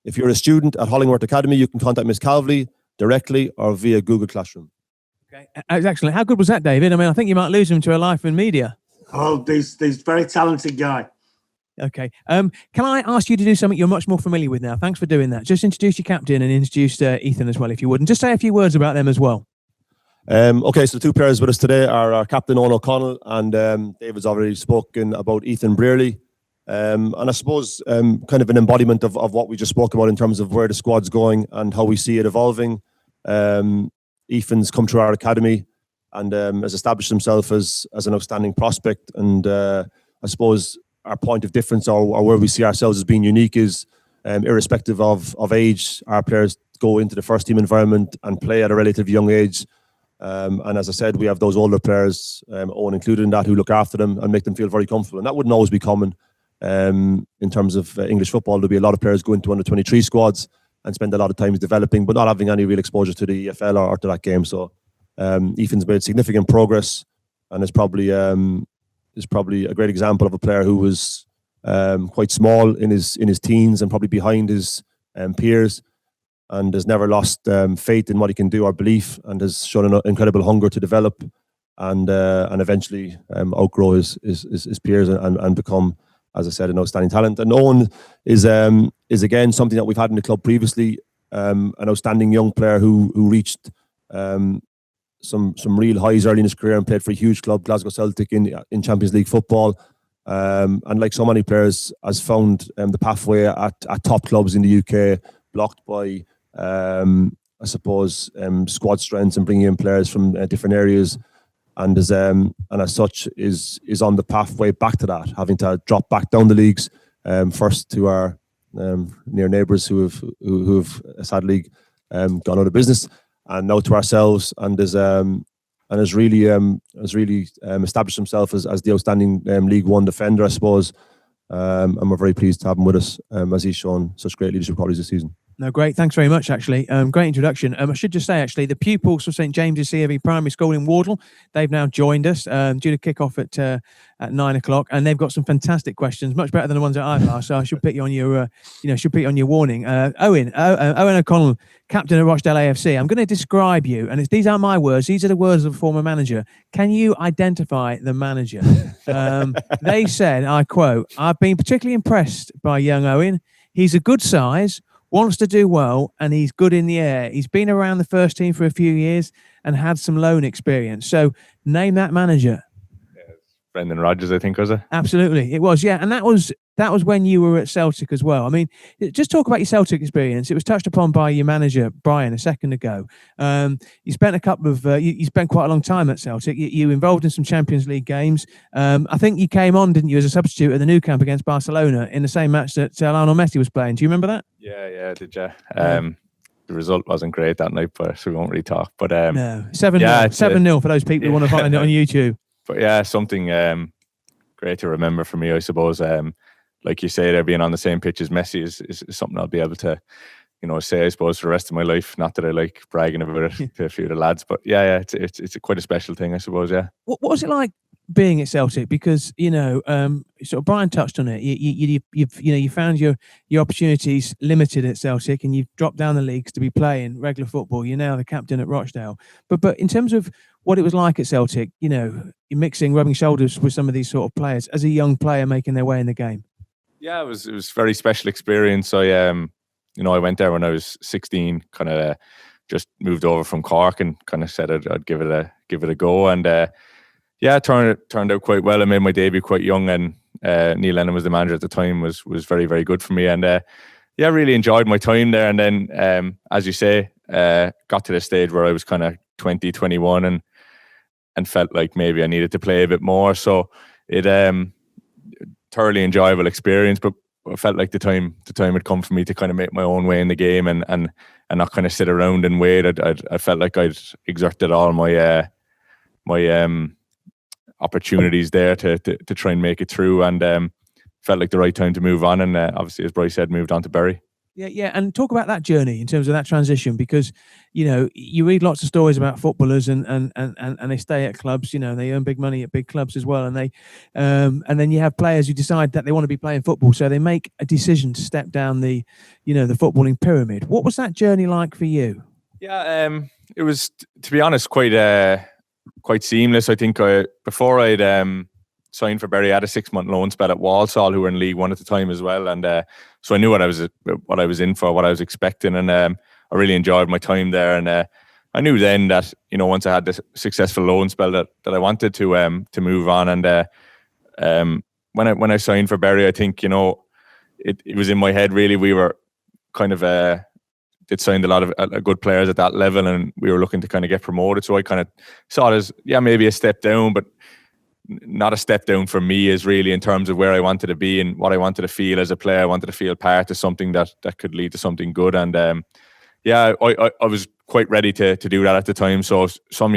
If you're a student at Hollingworth Academy, you can contact Miss Calvley directly or via Google Classroom. Okay, excellent. How good was that, David? I mean, I think you might lose him to a life in media. Oh, he's very talented guy. Okay. Can I ask you to do something you're much more familiar with now? Thanks for doing that. Just introduce your captain and introduce Ethan as well, if you would. And just say a few words about them as well. Okay, so the 2 players with us today are our captain, Owen O'Connell, and David's already spoken about Ethan Brearley. And I suppose kind of an embodiment of what we just spoke about in terms of where the squad's going and how we see it evolving. Ethan's come through our academy and has established himself as an outstanding prospect. And I suppose our point of difference or where we see ourselves as being unique is irrespective of age, our players go into the first team environment and play at a relatively young age. And as I said, we have those older players, Owen included in that, who look after them and make them feel very comfortable. And that wouldn't always be common in terms of English football. There'll be a lot of players going to under 23 squads and spend a lot of time developing, but not having any real exposure to the EFL or to that game. So Ethan's made significant progress and is probably a great example of a player who was quite small in his teens and probably behind his peers, and has never lost faith in what he can do or belief, and has shown an incredible hunger to develop and eventually outgrow his peers and become, as I said, an outstanding talent. And Owen is again something that we've had in the club previously, an outstanding young player who reached some real highs early in his career and played for a huge club, Glasgow Celtic, in Champions League football. And like so many players, has found the pathway at top clubs in the UK, blocked by, I suppose, squad strengths and bringing in players from different areas. And as such is on the pathway back to that, having to drop back down the leagues, first to our near neighbours who have sadly gone out of business, and now to ourselves, and has really established himself as the outstanding League One defender, I suppose. And we're very pleased to have him with us, as he's shown such great leadership qualities this season. No, great. Thanks very much, actually. Great introduction. I should just say, actually, the pupils of St James's CFE Primary School in Wardle, they've now joined us, due to kick off at 9 o'clock, and they've got some fantastic questions, much better than the ones that I've asked. So I should put you on your, warning. Owen O'Connell, captain of Rochdale AFC. I'm going to describe you, and these aren't my words; these are the words of a former manager. Can you identify the manager? They said, I quote, "I've been particularly impressed by young Owen. He's a good size, wants to do well, and he's good in the air. He's been around the first team for a few years and had some loan experience." So name that manager. Brendan Rodgers, I think, was it? Absolutely, it was. Yeah, and that was when you were at Celtic as well. I mean, just talk about your Celtic experience. It was touched upon by your manager Brian a second ago. You spent you spent quite a long time at Celtic. You involved in some Champions League games. I think you came on, didn't you, as a substitute at the Nou Camp against Barcelona in the same match that Lionel Messi was playing. Do you remember that? Yeah, did you? The result wasn't great that night, but so we won't really talk. But no, 7-0 for those people who want to find it on YouTube. But yeah, something great to remember for me, I suppose. Like you say, there being on the same pitch as Messi is something I'll be able to, say, I suppose, for the rest of my life. Not that I like bragging about it to a few of the lads, but yeah, it's quite a special thing, I suppose. Yeah. What was it like being at Celtic? Because sort of Brian touched on it. You found your opportunities limited at Celtic, and you've dropped down the leagues to be playing regular football. You're now the captain at Rochdale. But in terms of what it was like at Celtic, you're rubbing shoulders with some of these sort of players as a young player making their way in the game. Yeah, it was a very special experience. I went there when I was 16, kind of just moved over from Cork and kind of said I'd give it a go, and it turned out quite well. I made my debut quite young, and Neil Lennon was the manager at the time. Was very, very good for me, and really enjoyed my time there. And then, as you say, got to the stage where I was kind of 20, 21, and felt like maybe I needed to play a bit more. So it thoroughly enjoyable experience, but I felt like the time had come for me to kind of make my own way in the game and not kind of sit around and wait. I felt like I'd exerted all my opportunities there to try and make it through, and felt like the right time to move on. And obviously, as Bryce said, moved on to Bury. Yeah, and talk about that journey in terms of that transition, because you read lots of stories about footballers and they stay at clubs. They earn big money at big clubs as well, and they and then you have players who decide that they want to be playing football, so they make a decision to step down the the footballing pyramid. What was that journey like for you? Yeah, it was, to be honest, quite seamless. I think before I'd signed for Bury, I had a 6-month loan spell at Walsall, who were in League One at the time as well, and so I knew what I was in for, what I was expecting, and I really enjoyed my time there. And I knew then that once I had this successful loan spell that I wanted to move on. And when I signed for Bury, I think it was in my head really. We were kind of they'd signed a lot of good players at that level, and we were looking to kind of get promoted. So I kind of saw it as maybe a step down, but not a step down for me, is really in terms of where I wanted to be and what I wanted to feel as a player. I wanted to feel part of something that could lead to something good. And I was quite ready to do that at the time. So some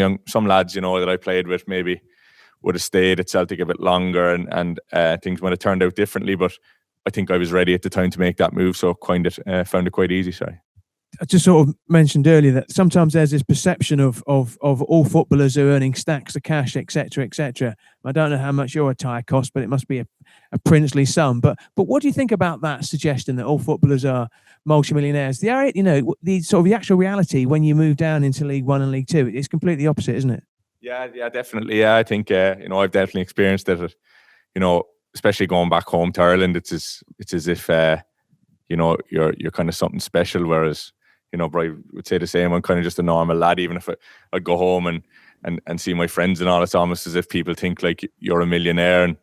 lads, that I played with maybe would have stayed at Celtic a bit longer, and things might have turned out differently. But I think I was ready at the time to make that move. So found it quite easy. Sorry. I just sort of mentioned earlier that sometimes there's this perception of all footballers are earning stacks of cash, etc., etc. I don't know how much your attire costs, but it must be a princely sum. But what do you think about that suggestion that all footballers are multimillionaires? The actual reality when you move down into League One and League Two, it's completely opposite, isn't it? Yeah, definitely. Yeah, I think I've definitely experienced it. Especially going back home to Ireland, it's as if you're kind of something special, whereas Brian would say the same. I'm kind of just a normal lad. Even if I'd go home and see my friends and all, it's almost as if people think like you're a millionaire, and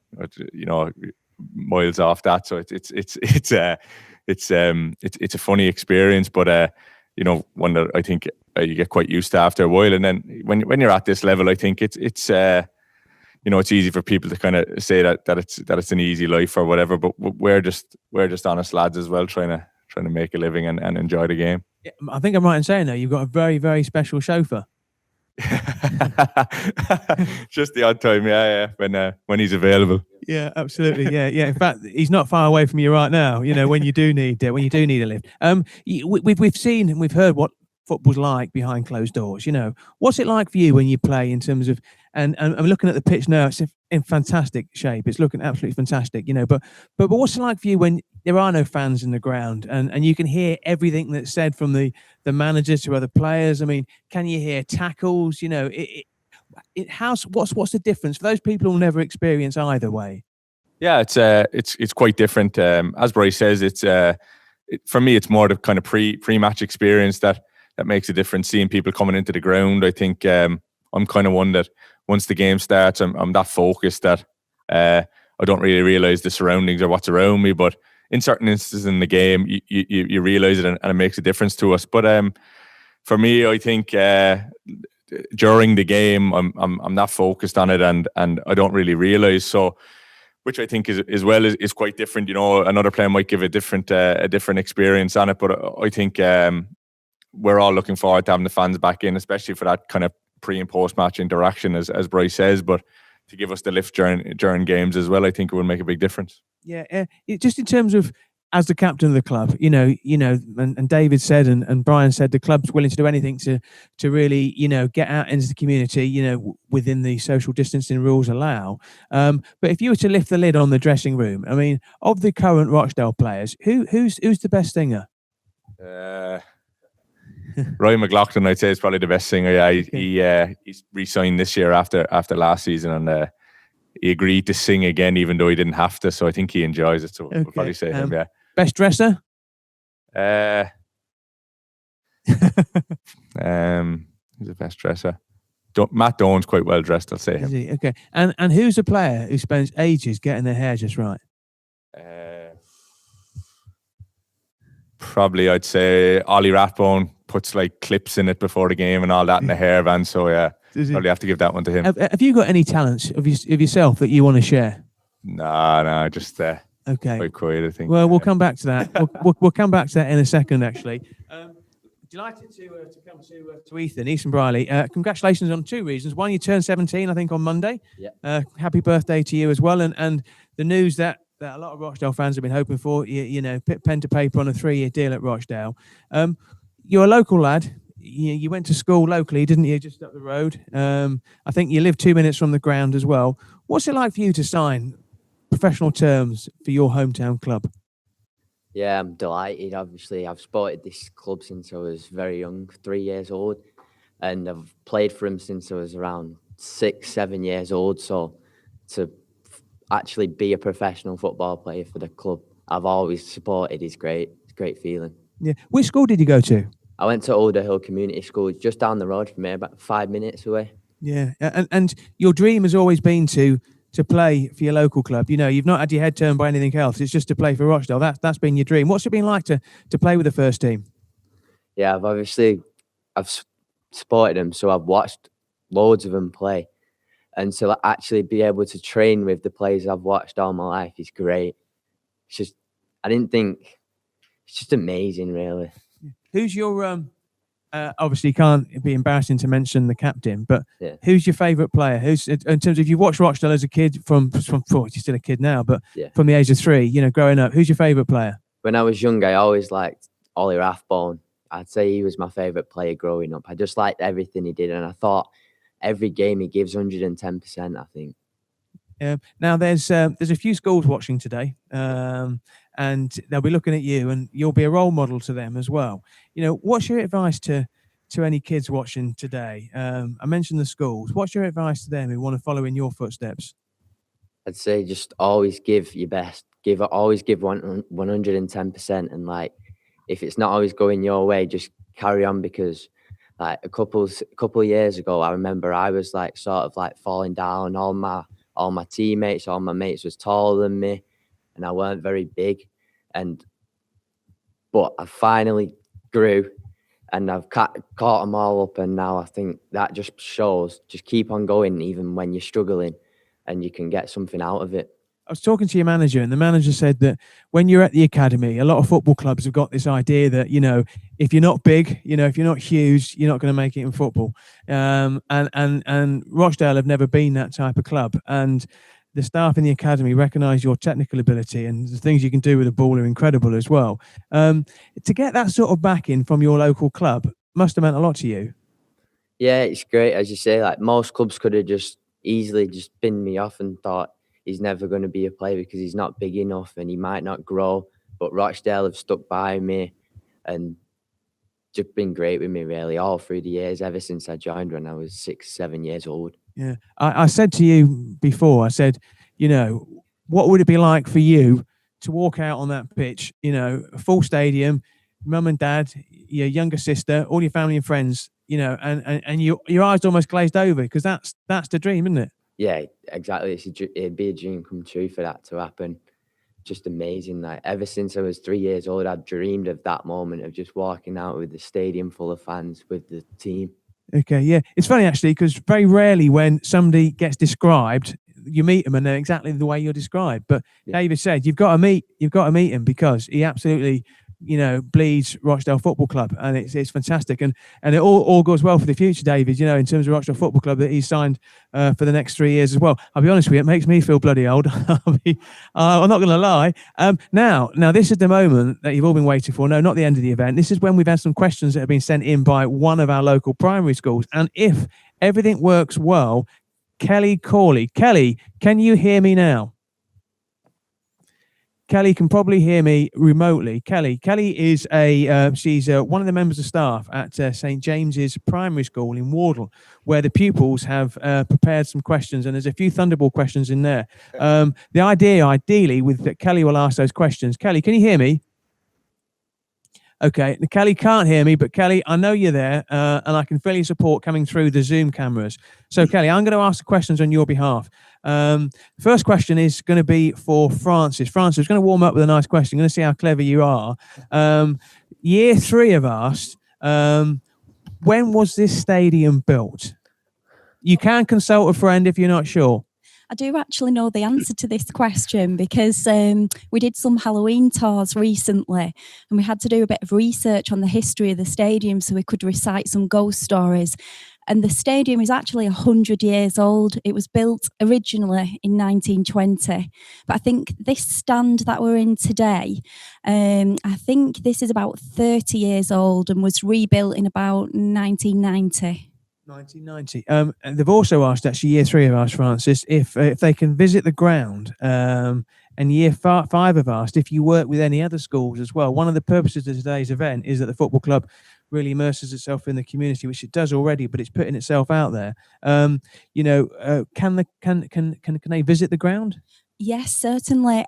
miles off that. So it's a funny experience, but one that I think you get quite used to after a while. And then when you're at this level, I think it's easy for people to kind of say that it's an easy life or whatever, but we're just honest lads as well, trying to make a living and enjoy the game. Yeah, I think I'm right in saying though, you've got a very, very special chauffeur. Just the odd time, yeah, when he's available. Yeah, absolutely. Yeah. In fact, he's not far away from you right now. When you do need a lift. We've seen and we've heard what football's like behind closed doors. What's it like for you when you play in terms of and I'm looking at the pitch now. It's in fantastic shape. It's looking absolutely fantastic. But what's it like for you when there are no fans in the ground and you can hear everything that's said from the managers to other players? I mean, can you hear tackles? What's the difference for those people who'll never experience either way? Yeah, it's quite different. As Bryce says, for me, it's more the kind of pre-match experience that makes a difference. Seeing people coming into the ground, I think I'm kind of one that once the game starts, I'm that focused that I don't really realize the surroundings or what's around me. But in certain instances in the game, you realize it and it makes a difference to us. But for me, I think during the game, I'm not focused on it and I don't really realize. So, which I think is quite different. Another player might give a different experience on it, but I think we're all looking forward to having the fans back in, especially for that kind of pre and post match interaction, as Bryce says. But to give us the lift during games as well, I think it will make a big difference. Yeah, just in terms of as the captain of the club, and David said and Brian said the club's willing to do anything to really, get out into the community, within the social distancing rules allow. But if you were to lift the lid on the dressing room, I mean, of the current Rochdale players, who's the best singer? Ryan McLaughlin, I'd say, is probably the best singer. Yeah, he's re-signed this year after last season, and he agreed to sing again, even though he didn't have to. So I think he enjoys it. So we'll probably say him. Yeah. Best dresser? Who's the best dresser? Matt Dawn's quite well dressed. I'll say him. Is he? Okay. And who's a player who spends ages getting their hair just right? Probably, I'd say Ollie Rathbone puts like clips in it before the game and all that in the hairband. So yeah, probably have to give that one to him. Have you got any talents of yourself that you want to share? No, just okay, quite quiet, I think. Well, we'll come back to that. We'll come back to that in a second. Actually, delighted to come to Ethan Briley. Congratulations on two reasons. One, you turned 17, I think, on Monday. Yeah. Happy birthday to you as well. And the news that a lot of Rochdale fans have been hoping for, pen to paper on a 3-year deal at Rochdale. You're a local lad. You went to school locally, didn't you? Just up the road. I think you live 2 minutes from the ground as well. What's it like for you to sign professional terms for your hometown club? Yeah, I'm delighted. Obviously, I've supported this club since I was very young, 3 years old, and I've played for him since I was around 6-7 years old. So to actually be a professional football player for the club I've always supported is great. It's a great feeling. Yeah. Which school did you go to? I went to Alder Hill Community School, just down the road from here, about 5 minutes away. Yeah, and your dream has always been to play for your local club. You've not had your head turned by anything else. It's just to play for Rochdale. That's been your dream. What's it been like to play with the first team? Yeah, I've supported them, so I've watched loads of them play. And to actually be able to train with the players I've watched all my life is great. It's just, it's just amazing, really. Who's your, obviously can't be embarrassing to mention the captain, but yeah. Who's your favourite player? Who's, in terms of, if you watched Rochdale as a kid from you're still a kid now, but yeah. From the age of 3, growing up, who's your favourite player? When I was young, I always liked Ollie Rathbone. I'd say he was my favourite player growing up. I just liked everything he did, and I thought every game he gives 110%, I think. Now there's a few schools watching today, and they'll be looking at you, and you'll be a role model to them as well. What's your advice to any kids watching today? I mentioned the schools. What's your advice to them who want to follow in your footsteps? I'd say just always give your best. Always give 110%, and if it's not always going your way, just carry on, because a couple of years ago, I remember I was falling down. All my teammates, all my mates was taller than me, and I weren't very big. But I finally grew, and I've caught them all up, and now I think that just shows, just keep on going even when you're struggling, and you can get something out of it. was talking to your manager, and the manager said that when you're at the academy, a lot of football clubs have got this idea that, if you're not big, if you're not huge, you're not going to make it in football. And Rochdale have never been that type of club. And the staff in the academy recognise your technical ability, and the things you can do with the ball are incredible as well. To get that sort of backing from your local club must have meant a lot to you. Yeah, it's great. As you say, like most clubs could have just easily just binned me off and thought he's never going to be a player because he's not big enough and he might not grow. But Rochdale have stuck by me and just been great with me really all through the years, ever since I joined when I was 6, 7 years old. Yeah. I said to you before, I said, what would it be like for you to walk out on that pitch, a full stadium, mum and dad, your younger sister, all your family and friends, and your eyes almost glazed over, because that's the dream, isn't it? Yeah, exactly. It'd be a dream come true for that to happen. Just amazing. Like ever since I was 3 years old, I'd dreamed of that moment of just walking out with the stadium full of fans with the team. Okay, yeah. It's funny actually, because very rarely when somebody gets described, you meet them and they're exactly the way you're described. But Yeah. David said you've got to meet him, because he absolutely bleeds Rochdale Football Club, and it's fantastic, and it all goes well for the future, David, in terms of Rochdale Football Club, that he's signed for the next 3 years as well. I'll be honest with you, it makes me feel bloody old. I'm not going to lie. Now this is the moment that you've all been waiting for. No, not the end of the event. This is when we've had some questions that have been sent in by one of our local primary schools, and if everything works well, Kelly Corley. Kelly, can you hear me now? Kelly can probably hear me remotely. Kelly is she's one of the members of staff at St. James's Primary School in Wardle, where the pupils have prepared some questions, and there's a few Thunderball questions in there. The idea, ideally, with that Kelly will ask those questions. Kelly, can you hear me? Okay, Kelly can't hear me, but Kelly, I know you're there, and I can feel your support coming through the Zoom cameras. So, Kelly, I'm going to ask the questions on your behalf. First question is going to be for Francis. Francis, going to warm up with a nice question. I'm going to see how clever you are. Year 3 have asked, when was this stadium built? You can consult a friend if you're not sure. I do actually know the answer to this question, because we did some Halloween tours recently, and we had to do a bit of research on the history of the stadium so we could recite some ghost stories. And the stadium is actually 100 years old. It was built originally in 1920. But I think this stand that we're in today, I think this is about 30 years old and was rebuilt in about 1990. 1990. And they've also asked, actually, year 3 have asked, Francis, if they can visit the ground. And year 5 have asked if you work with any other schools as well. One of the purposes of today's event is that the football club really immerses itself in the community, which it does already, but it's putting itself out there. Can they visit the ground? Yes, certainly.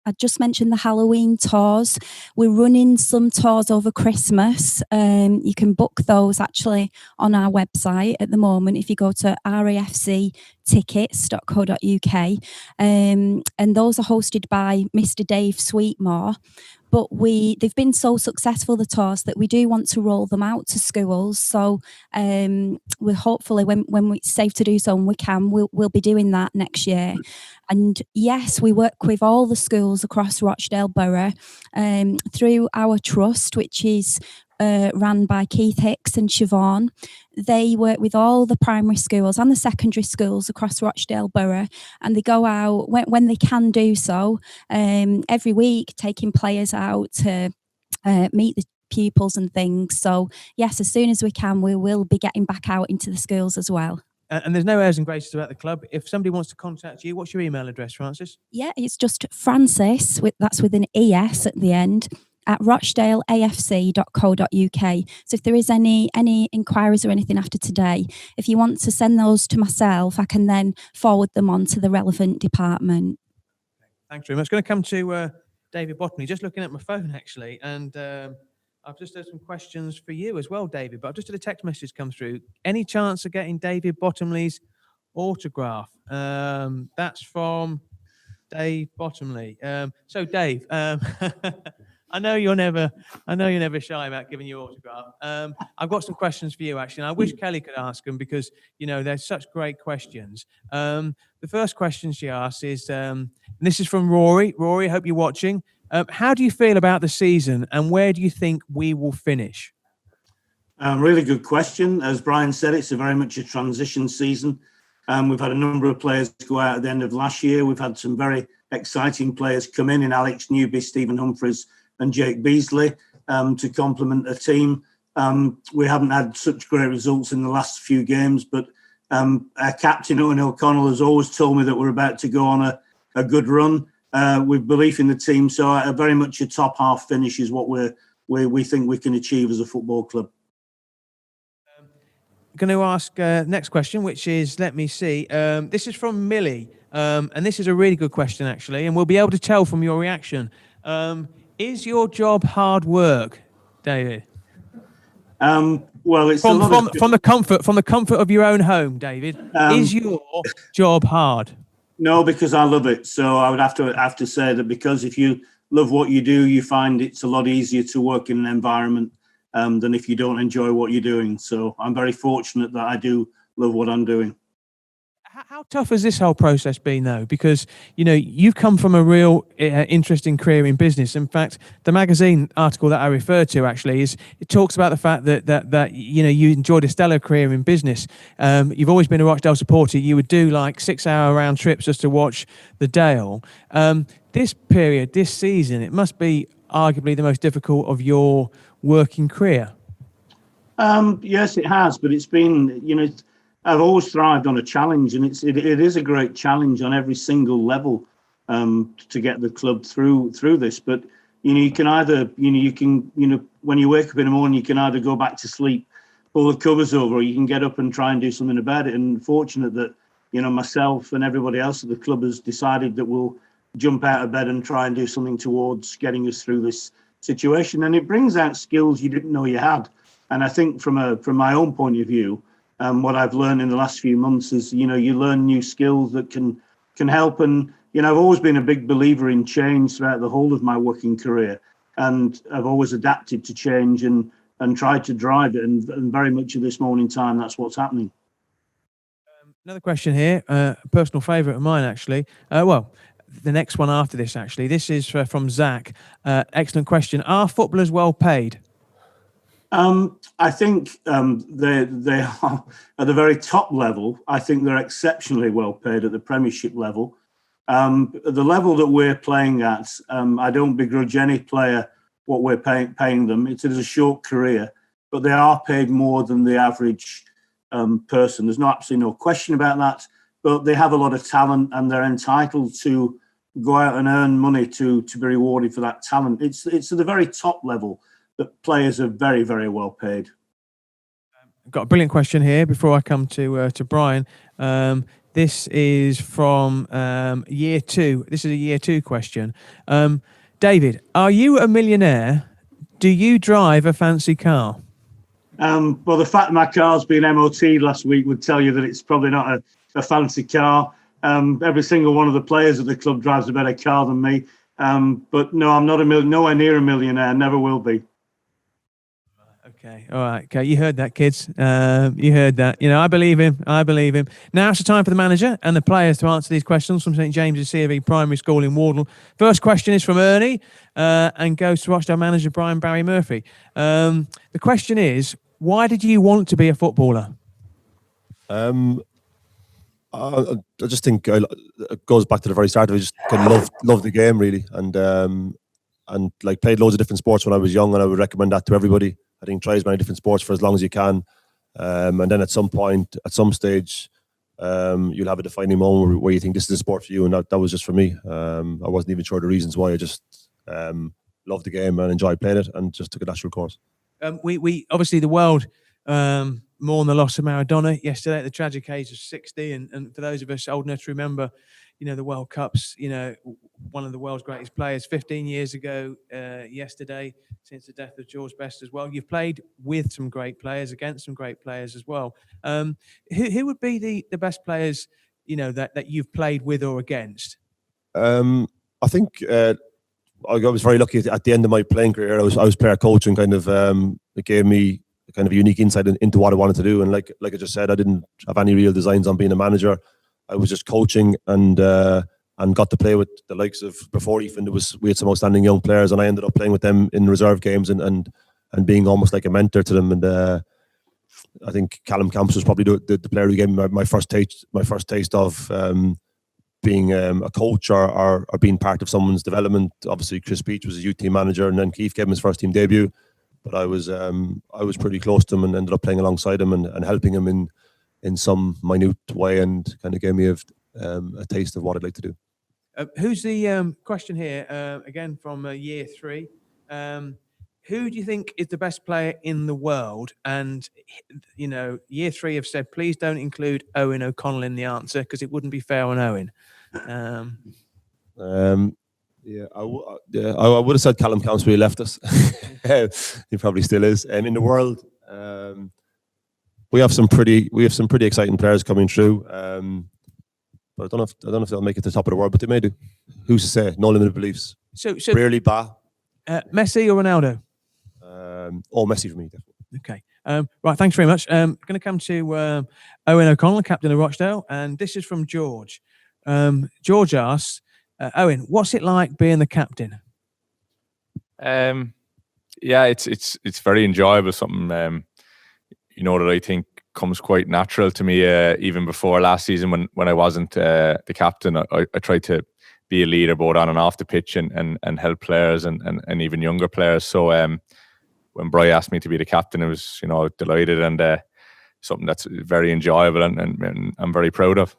I just mentioned the Halloween tours. We're running some tours over Christmas. You can book those actually on our website at the moment if you go to rafctickets.co.uk. And those are hosted by Mr. Dave Sweetmore. But they've been so successful, the tours, that we do want to roll them out to schools. So we're hopefully, when it's safe to do so and we can, we'll be doing that next year. And yes, we work with all the schools across Rochdale Borough through our trust, which is ran by Keith Hicks and Siobhan. They work with all the primary schools and the secondary schools across Rochdale Borough, and they go out when they can do so every week, taking players out to meet the pupils and things. So yes, as soon as we can, we will be getting back out into the schools as well. And there's no airs and graces about the club. If somebody wants to contact you, what's your email address, Francis? Yeah, it's just Francis, that's with an ES at the end, at rochdaleafc.co.uk. So if there is any inquiries or anything after today, if you want to send those to myself, I can then forward them on to the relevant department. Thanks very much. Going to come to David Bottomley. Just looking at my phone, actually, and I've just had some questions for you as well, David, but I've just had a text message come through. Any chance of getting David Bottomley's autograph? That's from Dave Bottomley. So Dave, I know you're never shy about giving your autograph. I've got some questions for you, actually, and I wish Kelly could ask them because, they're such great questions. The first question she asks is, And this is from Rory. Rory, I hope you're watching. How do you feel about the season, and where do you think we will finish? Really good question. As Brian said, it's very much a transition season. We've had a number of players go out at the end of last year. We've had some very exciting players come in Alex Newby, Stephen Humphreys and Jake Beasley to complement the team. We haven't had such great results in the last few games, but our captain, Owen O'Connell, has always told me that we're about to go on a good run with belief in the team. So very much a top half finish is what we think we can achieve as a football club. Going to ask next question, which is, let me see. This is from Millie, and this is a really good question, actually, and we'll be able to tell from your reaction. Is your job hard work, David? Well, it's from the comfort of your own home, David. Is your job hard? No, because I love it. So I would have to say that, because if you love what you do, you find it's a lot easier to work in an environment than if you don't enjoy what you're doing. So I'm very fortunate that I do love what I'm doing. How tough has this whole process been, though? Because, you know, you've come from a real interesting career in business. In fact, the magazine article that I referred to, actually, it talks about the fact that you know, you enjoyed a stellar career in business. You've always been a Rochdale supporter. You would do like 6-hour round trips just to watch the Dale. This period, this season, it must be arguably the most difficult of your working career. Yes, it has, but it's been, you know, I've always thrived on a challenge, and it is a great challenge on every single level to get the club through this. But you know, you can either, when you wake up in the morning, you can either go back to sleep, pull the covers over, or you can get up and try and do something about it. And fortunate that, you know, myself and everybody else at the club has decided that we'll jump out of bed and try and do something towards getting us through this situation. And it brings out skills you didn't know you had. And I think from my own point of view, what I've learned in the last few months is, you know, you learn new skills that can help. And, you know, I've always been a big believer in change throughout the whole of my working career. And I've always adapted to change and tried to drive it. And very much at this moment in time, that's what's happening. Another question here, a personal favourite of mine, actually. Well, the next one after this, actually. This is from Zach. Excellent question. Are footballers well paid? I think they are at the very top level. I think they're exceptionally well paid at the Premiership level. The level that we're playing at, I don't begrudge any player what we're paying them. It is a short career, but they are paid more than the average person. There's absolutely no question about that. But they have a lot of talent, and they're entitled to go out and earn money to be rewarded for that talent. It's at the very top level that players are very, very well paid. I've got a brilliant question here before I come to Brian. This is from year 2. This is a year 2 question. David, are you a millionaire? Do you drive a fancy car? Well, the fact my car's been MOT last week would tell you that it's probably not a fancy car. Every single one of the players at the club drives a better car than me. But no, I'm not nowhere near a millionaire. Never will be. Okay, all right. Okay, you heard that, kids. You heard that. You know, I believe him. Now it's the time for the manager and the players to answer these questions from St James's CFE Primary School in Wardle. First question is from Ernie and goes to Rochdale manager Brian Barry Murphy. The question is, why did you want to be a footballer? I just think it goes back to the very start of it. I just kind of love the game, really, and like played loads of different sports when I was young, and I would recommend that to everybody. I think try as many different sports for as long as you can, and then at some point, at some stage, you'll have a defining moment where you think this is a sport for you, and that was just for me. I wasn't even sure the reasons why. I just loved the game and enjoyed playing it, and just took a natural course. We obviously, the world mourned the loss of Maradona yesterday at the tragic age of 60, and for those of us old enough to remember, you know, the World Cups, you know, one of the world's greatest players 15 years ago yesterday, since the death of George Best as well. You've played with some great players, against some great players as well. Who would be the best players, you know, that you've played with or against? I think I was very lucky at the end of my playing career. I was player coach, and kind of it gave me kind of a unique insight into what I wanted to do. And like I just said, I didn't have any real designs on being a manager. I was just coaching and and got to play with the likes of, before Ethan, we had some outstanding young players, and I ended up playing with them in reserve games and being almost like a mentor to them. And I think Callum Camps was probably the player who gave me my first taste of being a coach or being part of someone's development. Obviously, Chris Beach was a youth team manager, and then Keith gave him his first team debut. But I was pretty close to him and ended up playing alongside him and helping him in some minute way, and kind of gave me a taste of what I'd like to do. Who's the question here? Again from year 3. Who do you think is the best player in the world? And year 3 have said, please don't include Owen O'Connell in the answer because it wouldn't be fair on Owen. I would have said Callum Camps, but he left us. He probably still is. In the world, we have some pretty exciting players coming through. But I don't know if they'll make it to the top of the world, but they may do. Who's to say? No limited beliefs. So rarely Messi or Ronaldo? Messi for me, definitely. Okay. Right. Thanks very much. Going to come to Owen O'Connell, captain of Rochdale, and this is from George. George asks, Owen, what's it like being the captain? Yeah, it's very enjoyable. Something that I think comes quite natural to me. Even before last season, when I wasn't the captain, I tried to be a leader both on and off the pitch and help players and even younger players. So when Bri asked me to be the captain, I was delighted, and something that's very enjoyable and I'm very proud of.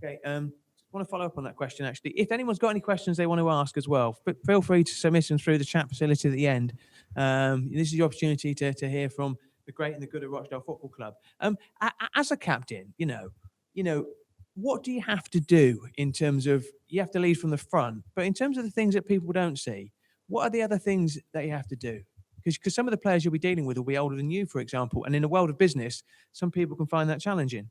Okay. I want to follow up on that question, actually. If anyone's got any questions they want to ask as well, feel free to submit them through the chat facility at the end. This is your opportunity to hear from the great and the good of Rochdale Football Club. As a captain, what do you have to do in terms of, you have to lead from the front, but in terms of the things that people don't see, what are the other things that you have to do? Because some of the players you'll be dealing with will be older than you, for example, and in the world of business, some people can find that challenging.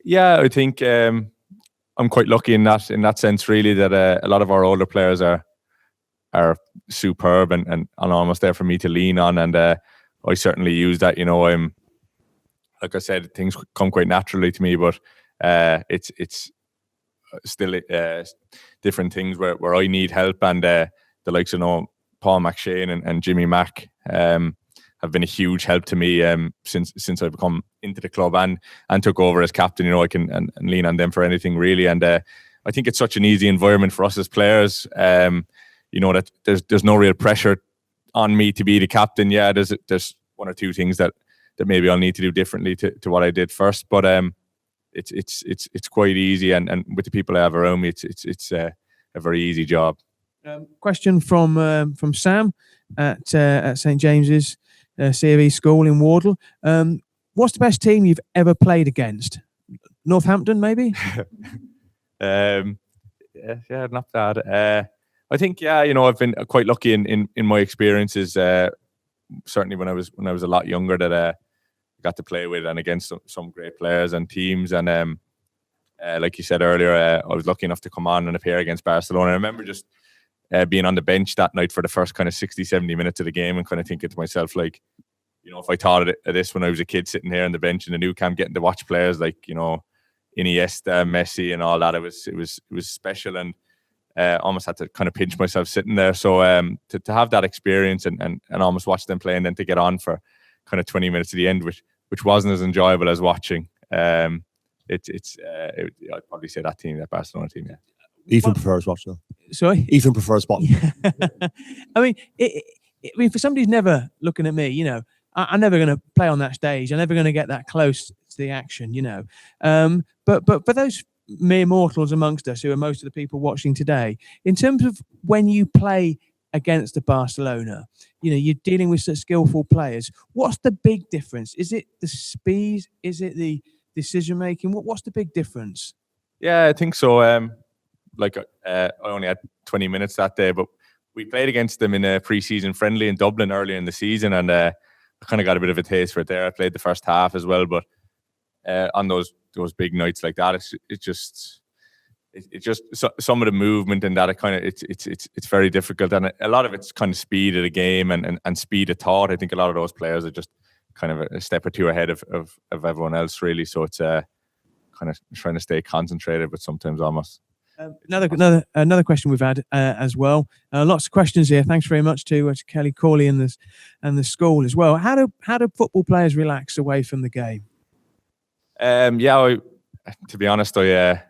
Yeah, I think I'm quite lucky in that sense, really, that a lot of our older players are superb and almost there for me to lean on, and I certainly use that. I'm, like I said, things come quite naturally to me, but it's still different things where I need help, and the likes of Paul McShane and Jimmy Mack have been a huge help to me since I've come into the club and took over as captain. I can and lean on them for anything, really, and I think it's such an easy environment for us as players. That there's no real pressure on me to be the captain. Yeah, there's one or two things that maybe I'll need to do differently to what I did first, but it's quite easy, and with the people I have around me, it's a very easy job. Question from Sam at St James's C.V. School in Wardle. What's the best team you've ever played against? Northampton, maybe? Yeah, not bad. I think, I've been quite lucky in my experiences. Certainly when I was a lot younger, that I got to play with and against some great players and teams. And like you said earlier, I was lucky enough to come on and appear against Barcelona. I remember just being on the bench that night for the first kind of 60, 70 minutes of the game, and kind of thinking to myself, like, if I thought of this when I was a kid sitting here on the bench in the new camp, getting to watch players like, Iniesta, Messi and all that, it was special, and almost had to kind of pinch myself sitting there. So to have that experience and almost watch them play, and then to get on for kind of 20 minutes to the end, which wasn't as enjoyable as watching. I'd probably say that Barcelona team, yeah. Ethan prefers Rochdale. Sorry? Ethan prefers Bottom. I mean, for somebody who's never looking at me, I'm never going to play on that stage. I'm never going to get that close to the action, But for those mere mortals amongst us, who are most of the people watching today, in terms of when you play against the Barcelona, you're dealing with such skillful players. What's the big difference? Is it the speed? Is it the decision making? What's the big difference? Yeah, I think so. I only had 20 minutes that day, but we played against them in a pre-season friendly in Dublin earlier in the season, and I kind of got a bit of a taste for it there. I played the first half as well, but on those big nights like that, it's just some of the movement and that it's very difficult, and a lot of it's kind of speed of the game and speed of thought. I think a lot of those players are just kind of a step or two ahead of everyone else, really. So it's kind of trying to stay concentrated, but sometimes almost Another question we've had as well. Lots of questions here. Thanks very much to Kelly Corley and the school as well. How do football players relax away from the game? To be honest, I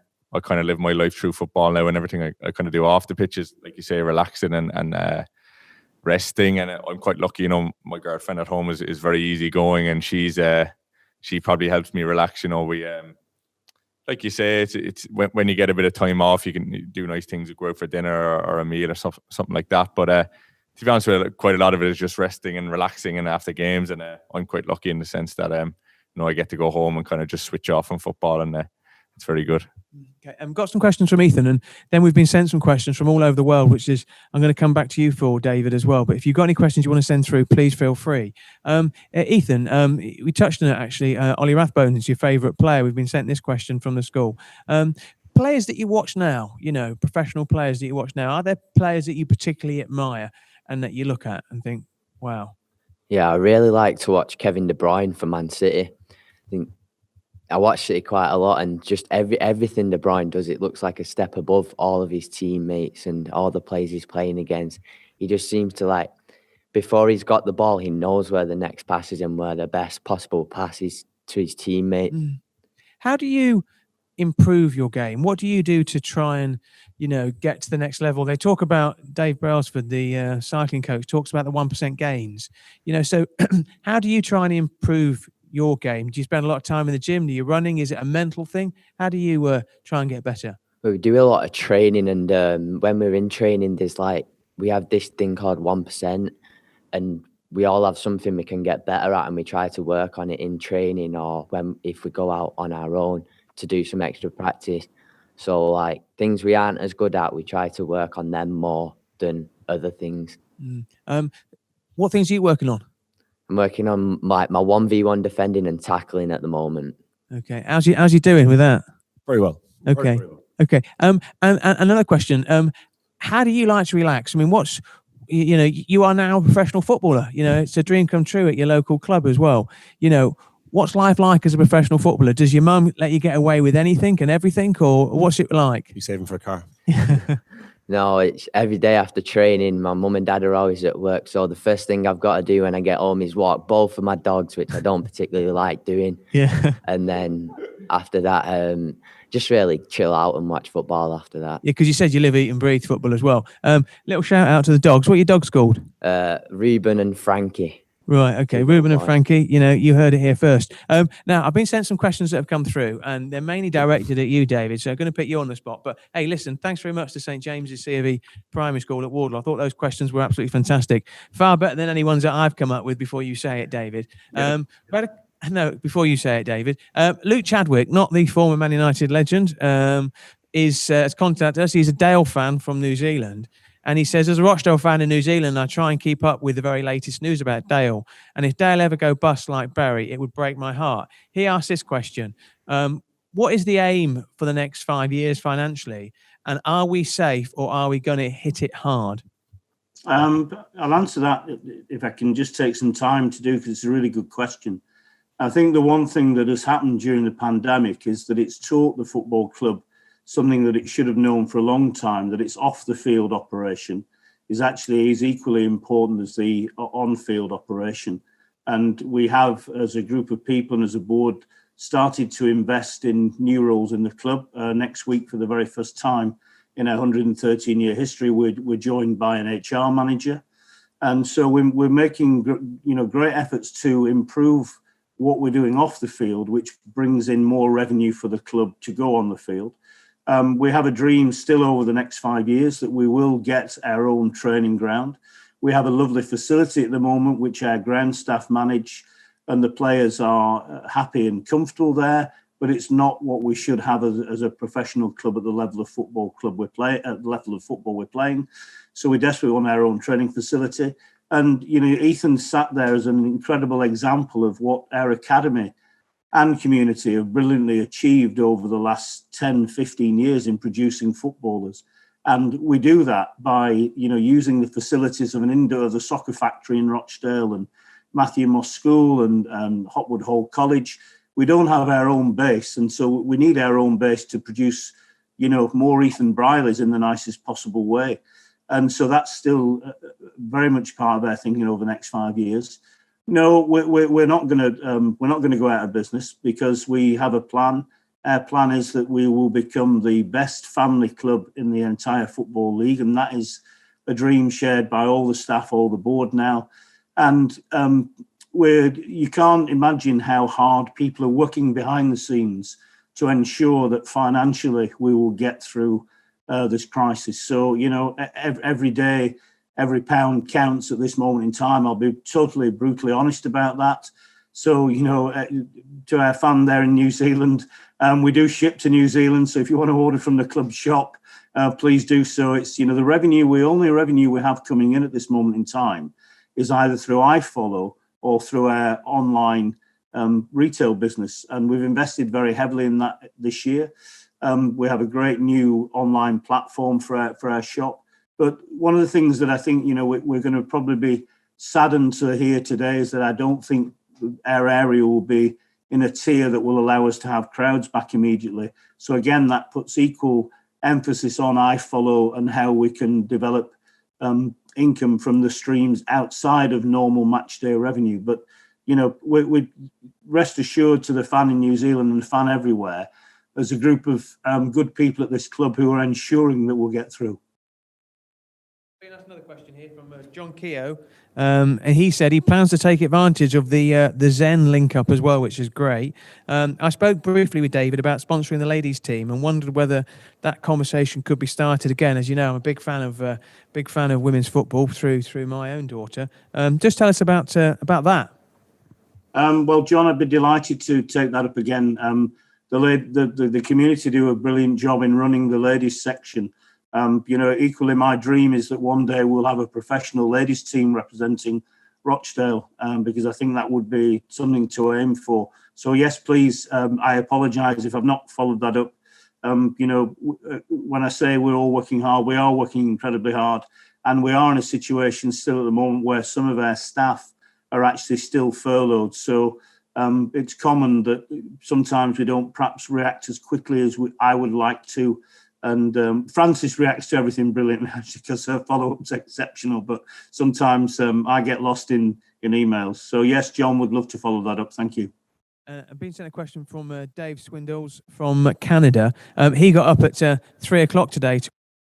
kind of live my life through football now, and everything I kind of do off the pitch is, like you say, relaxing and resting. And I'm quite lucky, you know. My girlfriend at home is very easygoing, and she probably helps me relax. You know, we like you say, it's when you get a bit of time off, you can do nice things, go out for dinner or a meal or something like that. But to be honest with you, quite a lot of it is just resting and relaxing and after games. And I'm quite lucky in the sense that you know, I get to go home and kind of just switch off from football, and it's very good. Okay, I've got some questions from Ethan, and then we've been sent some questions from all over the world, which is I'm going to come back to you for, David, as well. But if you've got any questions you want to send through, please feel free. Ethan, we touched on it actually. Ollie Rathbone is your favourite player. We've been sent this question from the school. Players that you watch now, you know, professional players that you watch now, are there players that you particularly admire and that you look at and think, wow? Yeah, I really like to watch Kevin De Bruyne for Man City. I think I watch City quite a lot, and just everything De Bruyne does, it looks like a step above all of his teammates and all the players he's playing against. He just seems to, like, before he's got the ball, he knows where the next pass is and where the best possible pass is to his teammate. How do you improve your game? What do you do to try and, you know, get to the next level? They talk about, Dave Brailsford, the cycling coach, talks about the 1% gains. You know, so how do you try and improve your game? Do you spend a lot of time in the gym? Do you running? Is it a mental thing? How do you try and get better? We do a lot of training, and when we're in training, we have this thing called 1%, and we all have something we can get better at, and we try to work on it in training, or if we go out on our own to do some extra practice. So, like, things we aren't as good at, we try to work on them more than other things. What things are you working on? I'm working on my 1v1 defending and tackling at the moment. Okay. How's you doing with that? Very well. Okay. Very well. Okay. And another question. How do you like to relax? I mean, you know, you are now a professional footballer. You know, it's a dream come true at your local club as well. You know, what's life like as a professional footballer? Does your mum let you get away with anything and everything, or what's it like? You saving for a car? No, it's every day after training. My mum and dad are always at work, so the first thing I've got to do when I get home is walk both of my dogs, which I don't particularly like doing. Yeah. And then after that, just really chill out and watch football after that. Yeah, because you said you live, eat and breathe football as well. Little shout out to the dogs. What are your dogs called? Reuben and Frankie. Right, okay. Reuben and Frankie, you know, you heard it here first. Now, I've been sent some questions that have come through, and they're mainly directed at you, David, so I'm going to put you on the spot. But, hey, listen, thanks very much to St James's C of E Primary School at Wardle. I thought those questions were absolutely fantastic. Far better than any ones that I've come up with before you say it, David. Before you say it, David. Luke Chadwick, not the former Man United legend, has contacted us. He's a Dale fan from New Zealand. And he says, as a Rochdale fan in New Zealand, I try and keep up with the very latest news about Dale. And if Dale ever go bust like Bury, it would break my heart. He asked this question. What is the aim for the next 5 years financially? And are we safe, or are we going to hit it hard? I'll answer that if I can just take some time to do, because it's a really good question. I think the one thing that has happened during the pandemic is that it's taught the football club something that it should have known for a long time, that its off-the-field operation is equally important as the on-field operation. And we have, as a group of people and as a board, started to invest in new roles in the club. Next week, for the very first time in our 113-year history, we're joined by an HR manager. And so we're making great efforts to improve what we're doing off the field, which brings in more revenue for the club to go on the field. We have a dream still over the next 5 years that we will get our own training ground. We have a lovely facility at the moment, which our ground staff manage, and the players are happy and comfortable there, but it's not what we should have as a professional club at the level of football we're playing. So we desperately want our own training facility. And, you know, Ethan sat there as an incredible example of what our academy and community have brilliantly achieved over the last 10, 15 years in producing footballers. And we do that by, you know, using the facilities of the soccer factory in Rochdale and Matthew Moss School and Hotwood Hall College. We don't have our own base, and so we need our own base to produce more Ethan Briley's in the nicest possible way. And so that's still very much part of their thinking over the next 5 years. No, we're not going to go out of business because we have a plan. Our plan is that we will become the best family club in the entire Football League, and that is a dream shared by all the staff, all the board now. And you can't imagine how hard people are working behind the scenes to ensure that financially we will get through this crisis. So, every day, every pound counts at this moment in time. I'll be totally brutally honest about that. So, to our fan there in New Zealand, we do ship to New Zealand. So if you want to order from the club shop, please do so. It's, the only revenue we have coming in at this moment in time is either through iFollow or through our online retail business. And we've invested very heavily in that this year. We have a great new online platform for our shop. But one of the things that I think, we're going to probably be saddened to hear today is that I don't think our area will be in a tier that will allow us to have crowds back immediately. So again, that puts equal emphasis on iFollow and how we can develop income from the streams outside of normal match day revenue. But, we rest assured to the fan in New Zealand and the fan everywhere, there's a group of good people at this club who are ensuring that we'll get through. That's another question here from John Keogh, and he said he plans to take advantage of the Zen link-up as well, which is great. I spoke briefly with David about sponsoring the ladies' team and wondered whether that conversation could be started again. As you know, I'm a big fan of women's football through my own daughter. Just tell us about that. Well, John, I'd be delighted to take that up again. The community do a brilliant job in running the ladies' section. Equally, my dream is that one day we'll have a professional ladies team representing Rochdale, because I think that would be something to aim for. So yes, please, I apologise if I've not followed that up. When I say we're all working hard, we are working incredibly hard, and we are in a situation still at the moment where some of our staff are actually still furloughed. So it's common that sometimes we don't perhaps react as quickly as I would like to. And Frances reacts to everything brilliantly because her follow-up's exceptional. But sometimes I get lost in emails. So yes, John would love to follow that up. Thank you. I've been sent a question from Dave Swindles from Canada. He got up at 3 o'clock today.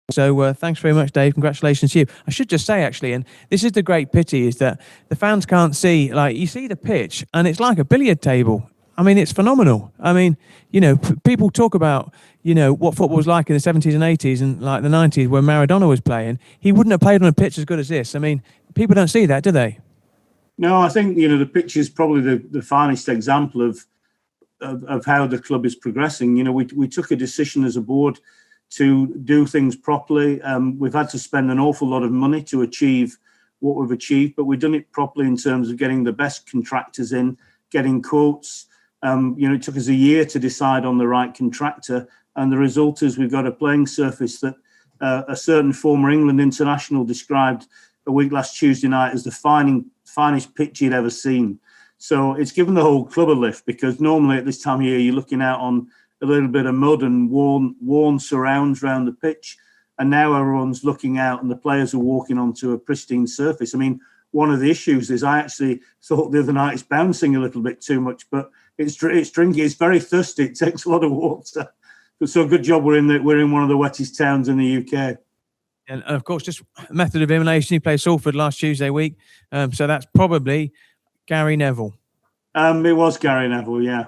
So thanks very much, Dave. Congratulations to you. I should just say, actually, and this is the great pity, is that the fans can't see, you see the pitch and it's like a billiard table. I mean, it's phenomenal. I mean, people talk about, what football was like in the 70s and 80s and like the 90s when Maradona was playing. He wouldn't have played on a pitch as good as this. I mean, people don't see that, do they? No, I think, the pitch is probably the finest example of how the club is progressing. We took a decision as a board to do things properly. We've had to spend an awful lot of money to achieve what we've achieved, but we've done it properly in terms of getting the best contractors in, getting quotes. It took us a year to decide on the right contractor, and the result is we've got a playing surface that a certain former England international described a week last Tuesday night as the finest pitch he'd ever seen. So it's given the whole club a lift, because normally at this time of year you're looking out on a little bit of mud and worn surrounds around the pitch, and now everyone's looking out and the players are walking onto a pristine surface. I mean, one of the issues is I actually thought the other night it's bouncing a little bit too much, but it's drinking. It's very thirsty. It takes a lot of water. So good job we're in one of the wettest towns in the UK. And of course, just method of elimination. He played Salford last Tuesday week, so that's probably Gary Neville. It was Gary Neville, yeah.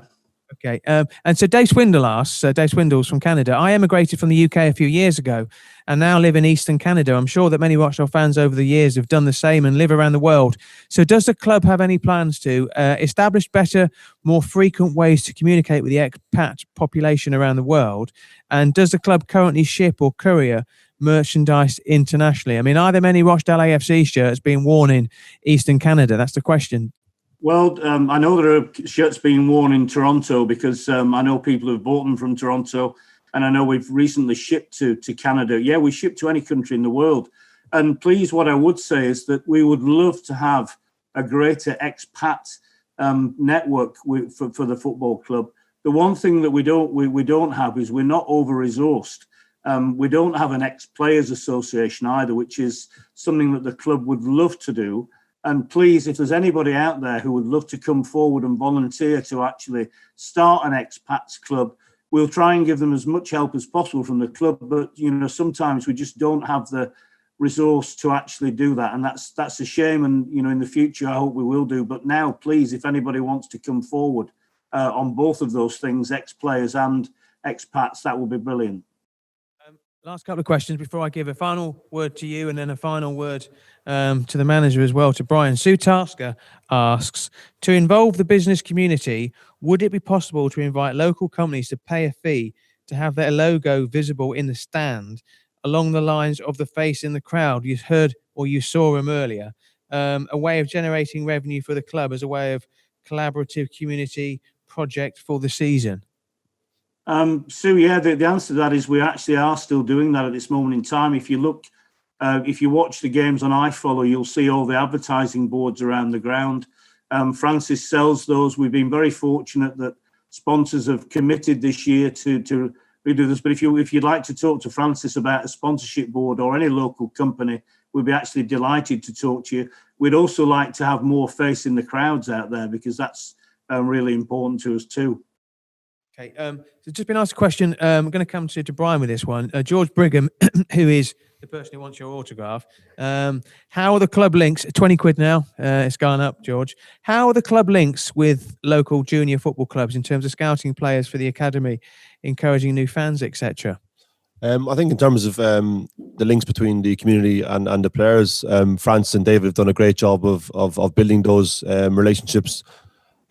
Okay, and so Dave Swindle asks, Dave Swindles from Canada, I emigrated from the UK a few years ago and now live in Eastern Canada. I'm sure that many Rochdale fans over the years have done the same and live around the world. So does the club have any plans to establish better, more frequent ways to communicate with the expat population around the world? And does the club currently ship or courier merchandise internationally? I mean, are there many Rochdale AFC shirts being worn in Eastern Canada? That's the question. Well, I know there are shirts being worn in Toronto because I know people have bought them from Toronto, and I know we've recently shipped to Canada. Yeah, we ship to any country in the world. And please, what I would say is that we would love to have a greater expat network for the football club. The one thing that we don't have is we're not over-resourced. We don't have an ex-players association either, which is something that the club would love to do. And please, if there's anybody out there who would love to come forward and volunteer to actually start an expats club, we'll try and give them as much help as possible from the club. But, sometimes we just don't have the resource to actually do that. And that's a shame. And, in the future, I hope we will do. But now, please, if anybody wants to come forward on both of those things, ex-players and expats, that would be brilliant. Last couple of questions before I give a final word to you and then a final word to the manager as well, to Brian. Sue Tasker asks, to involve the business community, would it be possible to invite local companies to pay a fee to have their logo visible in the stand along the lines of the face in the crowd? You heard or you saw him earlier. A way of generating revenue for the club as a way of collaborative community project for the season. Sue, yeah, the answer to that is we actually are still doing that at this moment in time. If you look, if you watch the games on iFollow, you'll see all the advertising boards around the ground. Francis sells those. We've been very fortunate that sponsors have committed this year to redo this. But if you'd like to talk to Francis about a sponsorship board or any local company, we'd be actually delighted to talk to you. We'd also like to have more face in the crowds out there because that's really important to us too. Okay, so just been asked a question. I'm going to come to Brian with this one. George Brigham, who is the person who wants your autograph. How are the club links? 20 quid now. It's gone up, George. How are the club links with local junior football clubs in terms of scouting players for the academy, encouraging new fans, etc.? I think in terms of the links between the community and the players, Francis and David have done a great job of building those relationships.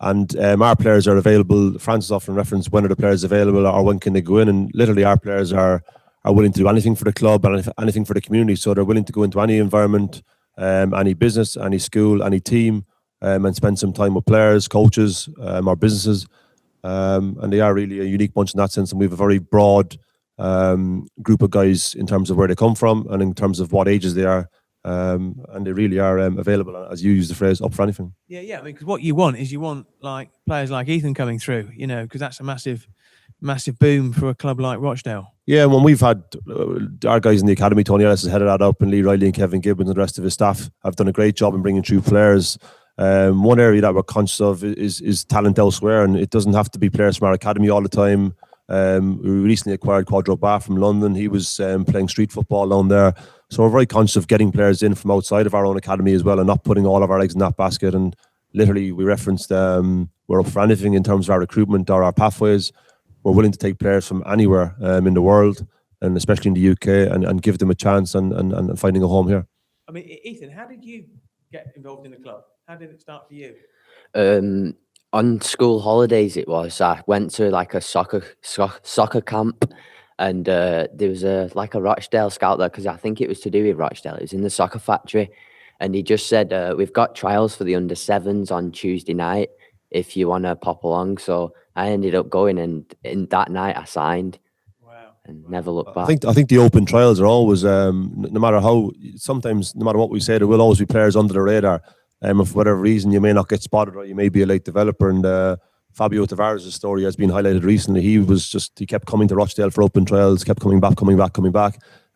And our players are available. Francis often referenced when are the players available or when can they go in. And literally our players are willing to do anything for the club and anything for the community. So they're willing to go into any environment, any business, any school, any team, and spend some time with players, coaches, or businesses. And they are really a unique bunch in that sense. And we have a very broad group of guys in terms of where they come from and in terms of what ages they are. And they really are available, as you use the phrase, up for anything. Yeah. I mean, because what you want is like players like Ethan coming through, because that's a massive boom for a club like Rochdale. Yeah, when we've had our guys in the academy, Tony Ellis has headed that up, and Lee Riley and Kevin Gibbons and the rest of his staff have done a great job in bringing through players. One area that we're conscious of is talent elsewhere, and it doesn't have to be players from our academy all the time. We recently acquired Quadro Bar from London. He was playing street football down there. So we're very conscious of getting players in from outside of our own academy as well and not putting all of our eggs in that basket. And literally, we referenced we're up for anything in terms of our recruitment or our pathways. We're willing to take players from anywhere in the world, and especially in the UK, and give them a chance and finding a home here. I mean, Ethan, how did you get involved in the club? How did it start for you? On school holidays, it was. I went to like a soccer camp, and there was a Rochdale scout there because I think it was to do with Rochdale. It was in the soccer factory, and he just said, "We've got trials for the under-7s on Tuesday night if you want to pop along." So I ended up going, and in that night I signed. Wow! And never looked back. I think the open trials are always, no matter what we say, there will always be players under the radar. If for whatever reason you may not get spotted or you may be a late developer, and Fabio Tavares' story has been highlighted recently. He kept coming to Rochdale for open trials, kept coming back,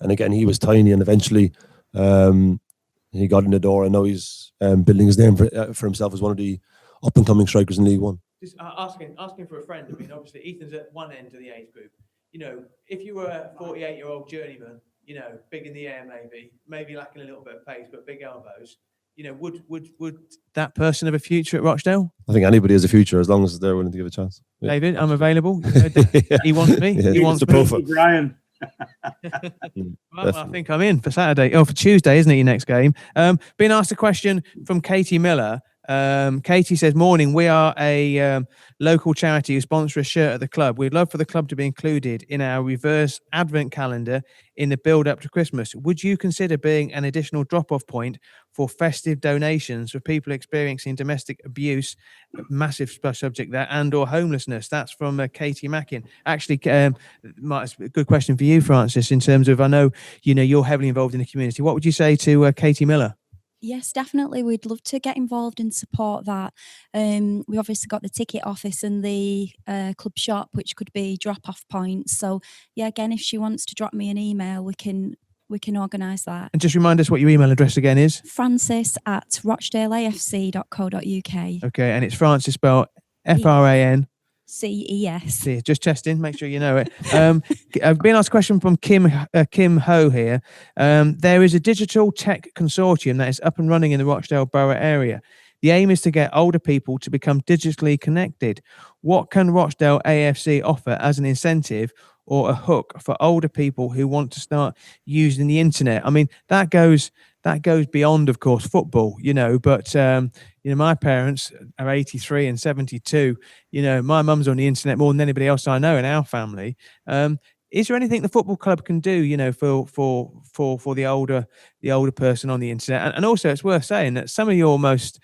and again he was tiny, and eventually he got in the door, and now he's building his name for himself as one of the up and coming strikers in League One. Just asking for a friend. I mean, obviously Ethan's at one end of the age group. If you were a 48-year-old journeyman, big in the air, maybe lacking a little bit of pace, but big elbows. Would that person have a future at Rochdale? I think anybody has a future as long as they're willing to give a chance. Yeah. David, I'm available. He wants me. Yeah. He wants me. Brian. Well, I think I'm in for Saturday. For Tuesday, isn't it, your next game? Being asked a question from Katie Miller. Katie says, morning, we are a local charity who sponsor a shirt at the club. We'd love for the club to be included in our reverse advent calendar in the build up to Christmas. Would you consider being an additional drop-off point for festive donations for people experiencing domestic abuse, massive subject there, and or homelessness? That's from Katie Mackin. Actually, it's a good question for you, Francis, in terms of, I know, you're heavily involved in the community. What would you say to Katie Miller? Yes, definitely. We'd love to get involved and support that. We've obviously got the ticket office and the club shop, which could be drop-off points. So, yeah, again, if she wants to drop me an email, we can organise that. And just remind us what your email address again is. francis@rochdaleafc.co.uk. Okay, and it's Francis spelled FRAN. CES. Just testing, make sure you know it. I've been asked a question from Kim Ho here. There is a digital tech consortium that is up and running in the Rochdale Borough area. The aim is to get older people to become digitally connected. What can Rochdale AFC offer as an incentive or a hook for older people who want to start using the internet? I mean, that goes beyond, of course, football, but my parents are 83 and 72. My mum's on the internet more than anybody else I know in our family. Is there anything the football club can do, for the older person on the internet? And also, it's worth saying that some of your most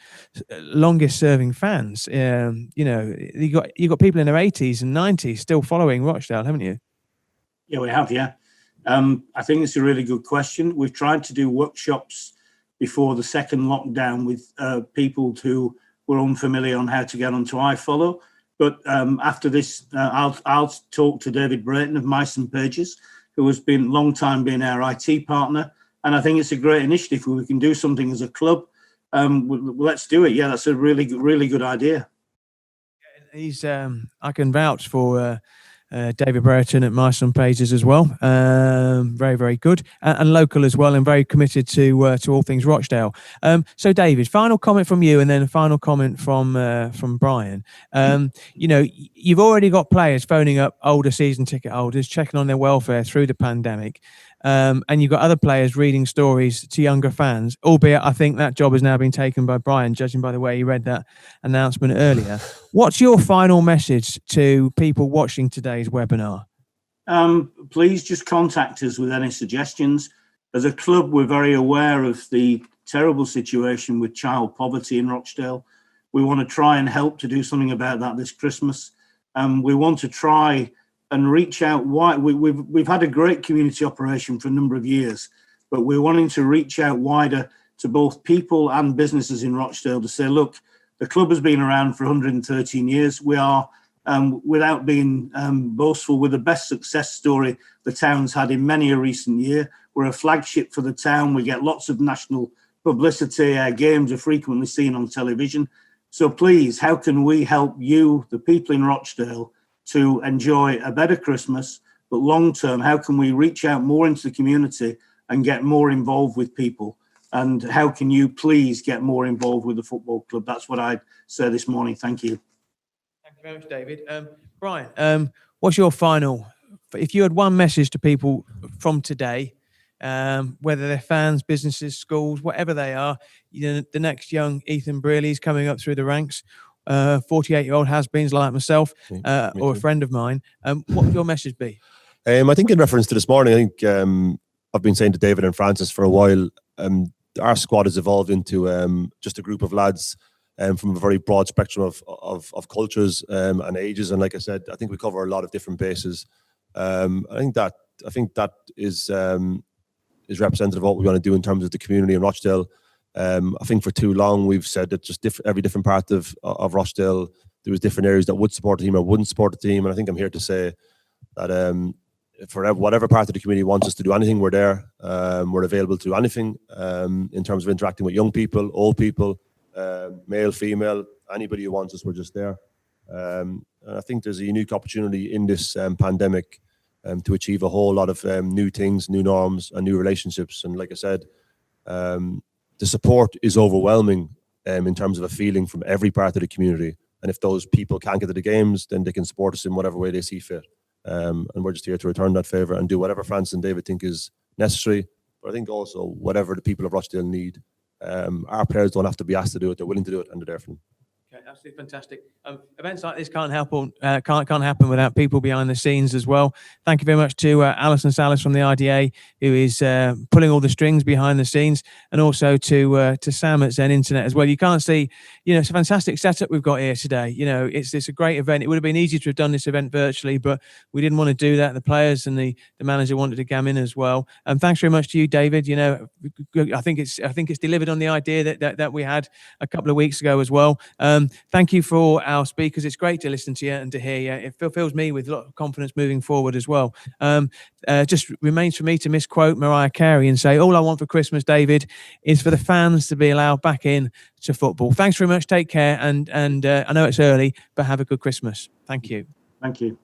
longest serving fans, you got people in their 80s and 90s still following Rochdale, haven't you? Yeah, we have. Yeah. I think it's a really good question. We've tried to do workshops before the second lockdown with people who were unfamiliar on how to get onto iFollow. But after this, I'll talk to David Brayton of Mice and Pages, who has been long time being our IT partner. And I think it's a great initiative where we can do something as a club. Let's do it. Yeah, that's a really good idea. I can vouch for David Brereton at Mice and Pages as well. Very, very good and local as well, and very committed to all things Rochdale. So, David, final comment from you, and then a final comment from Brian. You've already got players phoning up older season ticket holders, checking on their welfare through the pandemic. And you've got other players reading stories to younger fans, albeit I think that job has now been taken by Brian, judging by the way he read that announcement earlier. What's your final message to people watching today's webinar? Please just contact us with any suggestions. As a club, we're very aware of the terrible situation with child poverty in Rochdale. We want to try and help to do something about that this Christmas. We want to try and reach out wide. We've had a great community operation for a number of years, but we're wanting to reach out wider to both people and businesses in Rochdale to say, look, the club has been around for 113 years. We are, without being boastful, we're the best success story the town's had in many a recent year. We're a flagship for the town. We get lots of national publicity. Our games are frequently seen on television. So please, how can we help you, the people in Rochdale, to enjoy a better Christmas, but long term, how can we reach out more into the community and get more involved with people? And how can you please get more involved with the football club? That's what I'd say this morning. Thank you. Thank you very much, David. Brian, what's your final? If you had one message to people from today, whether they're fans, businesses, schools, whatever they are, the next young Ethan Brearley's coming up through the ranks. 48-year-old has-beens like myself, or a friend of mine. What would your message be? I think in reference to this morning, I think I've been saying to David and Francis for a while, our squad has evolved into just a group of lads from a very broad spectrum of cultures and ages. And like I said, I think we cover a lot of different bases. I think that is representative of what we want to do in terms of the community in Rochdale. I think for too long we've said that just every different part of Rochdale, there was different areas that would support the team or wouldn't support the team. And I think I'm here to say that for whatever part of the community wants us to do anything, we're there. We're available to do anything in terms of interacting with young people, old people, male, female, anybody who wants us, we're just there. And I think there's a unique opportunity in this pandemic to achieve a whole lot of new things, new norms and new relationships. And like I said, the support is overwhelming in terms of a feeling from every part of the community. And if those people can't get to the games, then they can support us in whatever way they see fit. And we're just here to return that favour and do whatever Francis and David think is necessary. But I think also whatever the people of Rochdale need. Our players don't have to be asked to do it. They're willing to do it and they're there for them. Okay, absolutely fantastic. Events like this can't happen without people behind the scenes as well. Thank you very much to Alison Salas from the IDA, who is pulling all the strings behind the scenes, and also to Sam at Zen Internet as well. You can't see it's a fantastic setup we've got here today. It's a great event. It would have been easy to have done this event virtually, but we didn't want to do that. The players and the manager wanted to come in as well. And thanks very much to you, David. I think it's delivered on the idea that we had a couple of weeks ago as well. Thank you for our speakers. It's great to listen to you and to hear you. It fills me with a lot of confidence moving forward as well. Just remains for me to misquote Mariah Carey and say, all I want for Christmas, David, is for the fans to be allowed back in to football. Thanks very much. Take care. And I know it's early, but have a good Christmas. Thank you. Thank you.